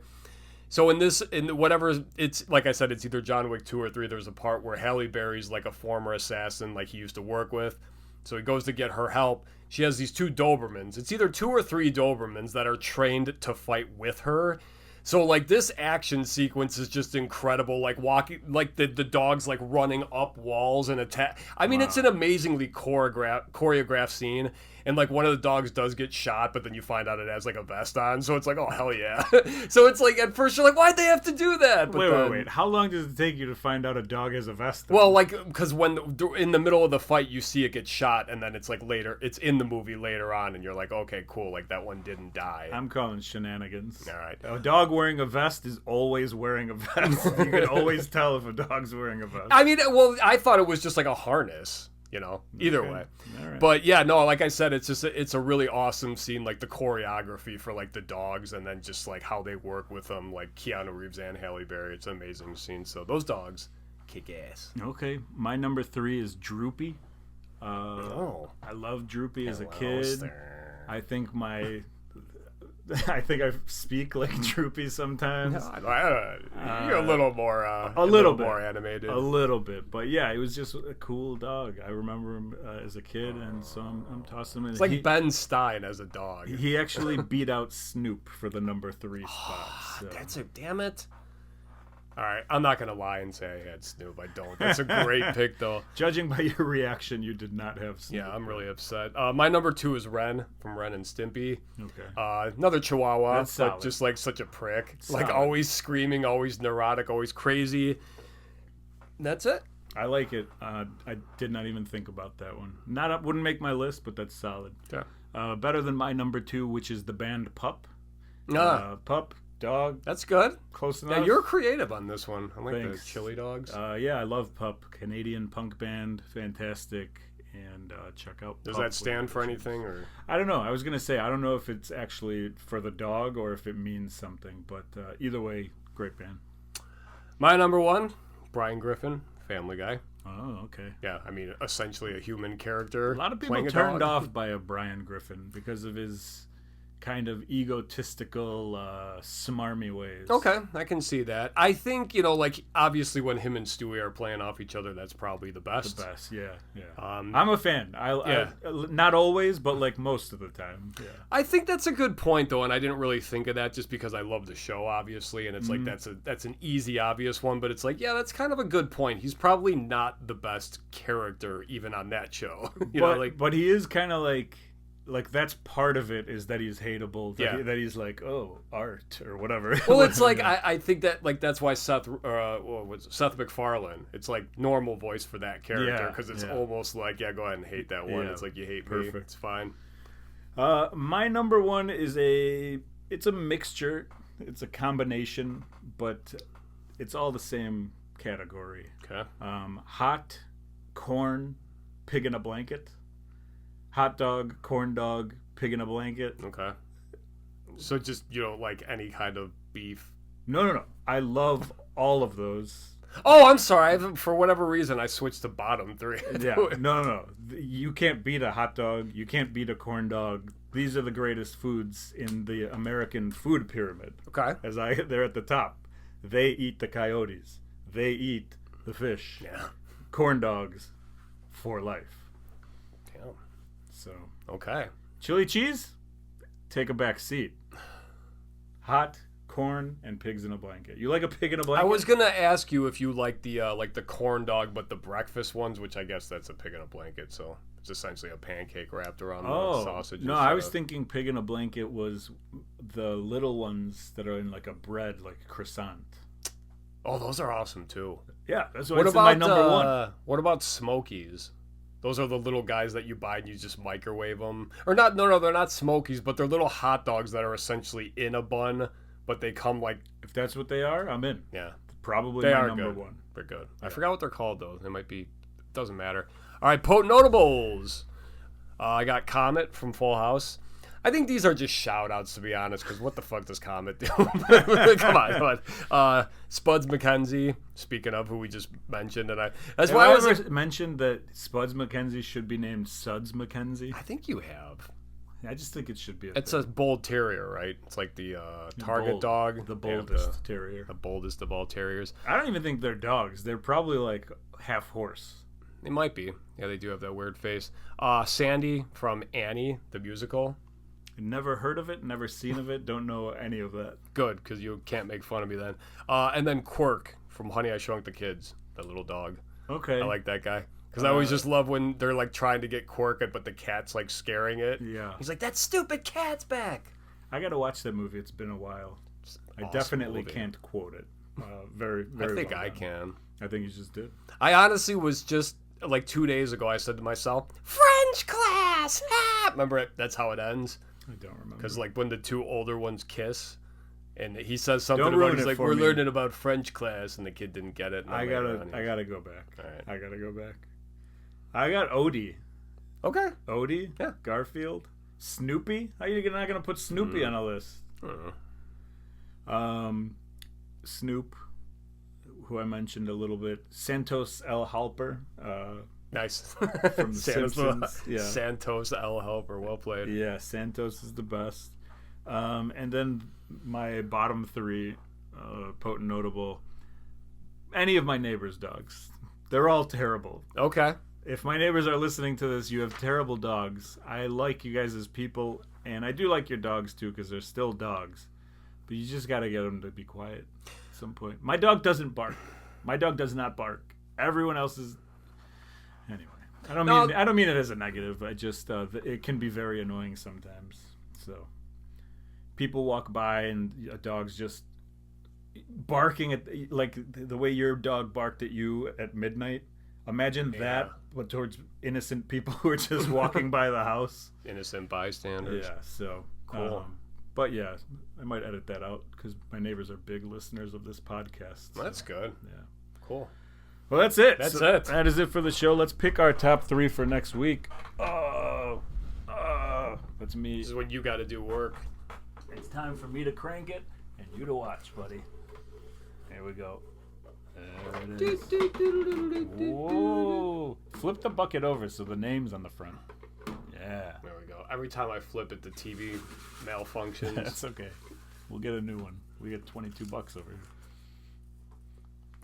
Speaker 1: so in whatever, it's like I said, it's either John Wick 2 or 3. There's a part where Halle Berry's like a former assassin, like he used to work with. So he goes to get her help. She has these 2 Dobermans. It's either 2 or 3 Dobermans that are trained to fight with her. So like this action sequence is just incredible. Like walking, like the dogs like running up walls and attack. I mean, It's an amazingly choreographed scene. and like one of the dogs does get shot, but then you find out it has like a vest on, so it's like, oh hell yeah. So it's like at first you're like, why'd they have to do that? But
Speaker 2: wait. How long does it take you to find out a dog has a vest on?
Speaker 1: Well, like because when in the middle of the fight you see it get shot, and then it's like later, it's in the movie later on, and you're like, okay, cool, like that one didn't die.
Speaker 2: I'm calling shenanigans.
Speaker 1: All right.
Speaker 2: A dog wearing a vest is always wearing a vest. You can always tell if a dog's wearing a vest.
Speaker 1: I mean, well, I thought it was just like a harness, you know, either way.
Speaker 2: All right.
Speaker 1: But yeah, no, like I said, it's a really awesome scene, like the choreography for like the dogs, and then just like how they work with them, like Keanu Reeves and Halle Berry. It's an amazing scene. So those dogs kick ass.
Speaker 2: Okay, my number 3 is Droopy. I love Droopy as a kid. I think I speak like Droopy sometimes.
Speaker 1: You're a little more more animated.
Speaker 2: A little bit, but yeah, he was just a cool dog. I remember him as a kid, and so I'm tossing him in.
Speaker 1: It's like Ben Stein as a dog.
Speaker 2: He actually beat out Snoop for the number 3 spot. So.
Speaker 1: Damn it. All right, I'm not gonna lie and say I had Snoop. I don't. That's a great pick, though.
Speaker 2: Judging by your reaction, you did not have Snoop.
Speaker 1: Yeah, I'm really upset. My number 2 is Ren from Ren and Stimpy.
Speaker 2: Okay.
Speaker 1: Another Chihuahua,
Speaker 2: That's solid.
Speaker 1: but just like such a prick.
Speaker 2: Solid.
Speaker 1: Like always screaming, always neurotic, always crazy. That's it.
Speaker 2: I like it. I did not even think about that one. Wouldn't make my list, but that's solid.
Speaker 1: Yeah.
Speaker 2: Better than my number 2, which is the band Pup. Pup. Dog.
Speaker 1: That's good.
Speaker 2: Close enough.
Speaker 1: Yeah, you're creative on this one. I like
Speaker 2: Thanks.
Speaker 1: the chili dogs.
Speaker 2: Yeah, I love Pup. Canadian punk band. Fantastic. And check out
Speaker 1: Does
Speaker 2: Pup
Speaker 1: that stand for anything? Or
Speaker 2: I don't know. I was going to say, I don't know if it's actually for the dog or if it means something. But either way, great band.
Speaker 1: My number 1, Brian Griffin, Family Guy.
Speaker 2: Oh, okay.
Speaker 1: Yeah, I mean, essentially a human character.
Speaker 2: A lot of people turned off by a Brian Griffin because of his kind of egotistical, smarmy ways.
Speaker 1: Okay, I can see that. I think, like, obviously when him and Stewie are playing off each other, that's probably the best.
Speaker 2: The best, yeah. I'm a fan. I not always, but, like, most of the time. Yeah.
Speaker 1: I think that's a good point, though, and I didn't really think of that just because I love the show, obviously, and it's like that's an easy, obvious one, but it's like, yeah, that's kind of a good point. He's probably not the best character even on that show.
Speaker 2: But he is kind of like that's part of it, is that he's hateable, that he's like, oh, art or whatever.
Speaker 1: Well, it's like I think that like that's why Seth MacFarlane, it's like normal voice for that character, because it's almost like, go ahead and hate that one. It's like, you hate me. It's fine.
Speaker 2: My number 1 is it's a mixture, it's a combination, but it's all the same category.
Speaker 1: Okay.
Speaker 2: Hot, corn, pig in a blanket. Hot dog, corn dog, pig in a blanket.
Speaker 1: Okay. So just, you don't like any kind of beef?
Speaker 2: No. I love all of those.
Speaker 1: Oh, I'm sorry. For whatever reason, I switched to bottom 3.
Speaker 2: Yeah. No. You can't beat a hot dog. You can't beat a corn dog. These are the greatest foods in the American food pyramid.
Speaker 1: Okay.
Speaker 2: They're at the top. They eat the coyotes. They eat the fish.
Speaker 1: Yeah.
Speaker 2: Corn dogs for life. So
Speaker 1: okay,
Speaker 2: chili cheese, take a back seat. Hot corn and pigs in a blanket. You like a pig in a blanket?
Speaker 1: I was gonna ask you if you like the corn dog, but the breakfast ones, which I guess that's a pig in a blanket. So it's essentially a pancake wrapped around the sausage.
Speaker 2: No, I was thinking pig in a blanket was the little ones that are in like a bread, like a croissant.
Speaker 1: Oh, those are awesome too.
Speaker 2: Yeah, that's why it's my number 1.
Speaker 1: What about Smokies? Those are the little guys that you buy and you just microwave them. Or not, no, they're not Smokies, but they're little hot dogs that are essentially in a bun, but they come like...
Speaker 2: If that's what they are, I'm in.
Speaker 1: Yeah.
Speaker 2: Probably
Speaker 1: they
Speaker 2: my
Speaker 1: are
Speaker 2: number
Speaker 1: good.
Speaker 2: 1.
Speaker 1: They're good. Yeah. I forgot what they're called, though. They might be... Doesn't matter. All right, Potent Notables. I got Comet from Full House. I think these are just shout-outs, to be honest, because what the fuck does Comet do? Come on. Spuds MacKenzie, speaking of who we just mentioned. And
Speaker 2: Have I ever mentioned that Spuds MacKenzie should be named Suds MacKenzie?
Speaker 1: I think you have.
Speaker 2: I just think it should be
Speaker 1: It's a bull terrier, right? It's like the target dog.
Speaker 2: The boldest terrier.
Speaker 1: The boldest of all terriers.
Speaker 2: I don't even think they're dogs. They're probably like half horse.
Speaker 1: They might be. Yeah, they do have that weird face. Sandy from Annie, the musical.
Speaker 2: Never heard of it, never seen of it, don't know any of that.
Speaker 1: Good, because you can't make fun of me then. And then Quirk from Honey, I Shrunk the Kids, that little dog.
Speaker 2: Okay.
Speaker 1: I like that guy. Because I always just love when they're like trying to get Quark, but the cat's like scaring it.
Speaker 2: Yeah.
Speaker 1: He's like, that stupid cat's back.
Speaker 2: I got to watch that movie. It's been a while. I definitely can't quote it. Very, very
Speaker 1: I think
Speaker 2: well
Speaker 1: I
Speaker 2: done.
Speaker 1: can.
Speaker 2: I think you just did.
Speaker 1: I honestly was just like 2 days ago, I said to myself, French class! Ah! Remember it? That's how it ends.
Speaker 2: I don't remember.
Speaker 1: Because like when the two older ones kiss, and he says something
Speaker 2: Don't
Speaker 1: about
Speaker 2: ruin
Speaker 1: he's
Speaker 2: it
Speaker 1: like,
Speaker 2: for
Speaker 1: we're
Speaker 2: me.
Speaker 1: learning about French class, and the kid didn't get it.
Speaker 2: I gotta go back.
Speaker 1: All right.
Speaker 2: I gotta go back. I got Odie.
Speaker 1: Okay.
Speaker 2: Odie?
Speaker 1: Yeah.
Speaker 2: Garfield? Snoopy? How are you not gonna put Snoopy on a list? Snoop, who I mentioned a little bit. Santos L. Halper.
Speaker 1: Nice.
Speaker 2: From The Simpsons. Yeah.
Speaker 1: Santos L. Helper. Well played.
Speaker 2: Yeah, Santos is the best. And then my bottom three, potent notable, any of my neighbors' dogs. They're all terrible.
Speaker 1: Okay.
Speaker 2: If my neighbors are listening to this, you have terrible dogs. I like you guys as people, and I do like your dogs too because they're still dogs. But you just got to get them to be quiet at some point. My dog doesn't bark. My dog does not bark. Everyone else is... Anyway, I don't mean it as a negative. I just it can be very annoying sometimes. So people walk by and a dog's just barking at like the way your dog barked at you at midnight. Imagine that, but towards innocent people who are just walking by the house.
Speaker 1: Innocent bystanders.
Speaker 2: Yeah. So
Speaker 1: cool.
Speaker 2: But yeah, I might edit that out because my neighbors are big listeners of this podcast. So,
Speaker 1: that's good.
Speaker 2: Yeah.
Speaker 1: Cool.
Speaker 2: Well, that's it.
Speaker 1: That's it.
Speaker 2: That is it for the show. Let's pick our top three for next week. That's me.
Speaker 1: This is when you got to do work.
Speaker 2: It's time for me to crank it and you to watch, buddy. Here we go. There it is. Whoa. Flip the bucket over so the name's on the front. Yeah.
Speaker 1: There we go. Every time I flip it, the TV malfunctions.
Speaker 2: That's okay. We'll get a new one. We get $22 over here.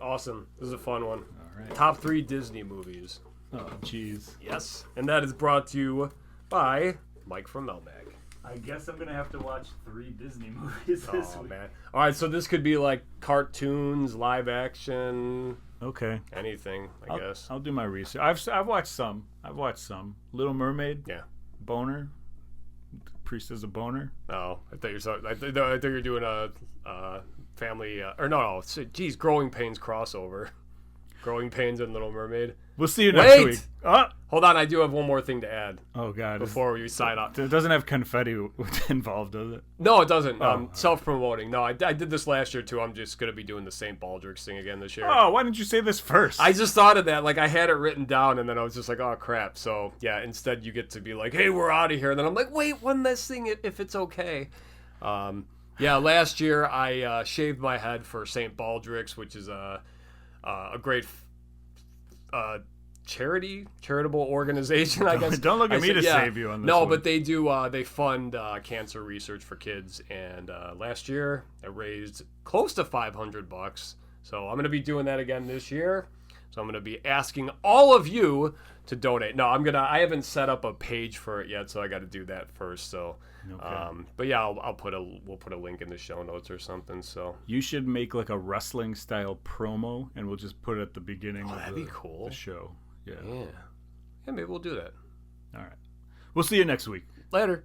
Speaker 1: Awesome. This is a fun one.
Speaker 2: All right.
Speaker 1: Top 3 Disney movies.
Speaker 2: Oh, jeez.
Speaker 1: Yes. And that is brought to you by Mike from Melmac.
Speaker 2: I guess I'm going to have to watch 3 Disney movies this week.
Speaker 1: Man. All right, so this could be like cartoons, live action,
Speaker 2: Okay.
Speaker 1: anything, I guess.
Speaker 2: I'll do my research. I've watched some. Little Mermaid.
Speaker 1: Yeah.
Speaker 2: Boner. Priest is a boner.
Speaker 1: Oh, I thought you were doing a family geez, Growing Pains crossover. Growing Pains and Little Mermaid.
Speaker 2: We'll see you next week.
Speaker 1: Hold on, I do have one more thing to add.
Speaker 2: Oh God!
Speaker 1: Before we sign off,
Speaker 2: it doesn't have confetti involved, does it?
Speaker 1: No, it doesn't. Self-promoting. No, I did this last year too. I'm just gonna be doing the St. Baldrick's thing again this year.
Speaker 2: Oh, why didn't you say this first?
Speaker 1: I just thought of that. Like I had it written down, and then I was just like, oh crap. So yeah, instead you get to be like, hey, we're out of here. And then I'm like, wait, one last thing, if it's okay. Yeah, last year I shaved my head for St. Baldrick's, which is a great charitable organization, I guess.
Speaker 2: Don't look at me to save you on this
Speaker 1: No,
Speaker 2: one.
Speaker 1: but they do. They fund cancer research for kids, and last year I raised close to $500. So I'm gonna be doing that again this year. So I'm gonna be asking all of you to donate. No, I haven't set up a page for it yet, so I got to do that first. So,
Speaker 2: Okay.
Speaker 1: but yeah, we'll put a link in the show notes or something. So
Speaker 2: You should make like a wrestling style promo, and we'll just put it at the beginning of
Speaker 1: that'd be cool.
Speaker 2: the show. Yeah.
Speaker 1: Yeah, maybe we'll do that.
Speaker 2: All right. We'll see you next week.
Speaker 1: Later.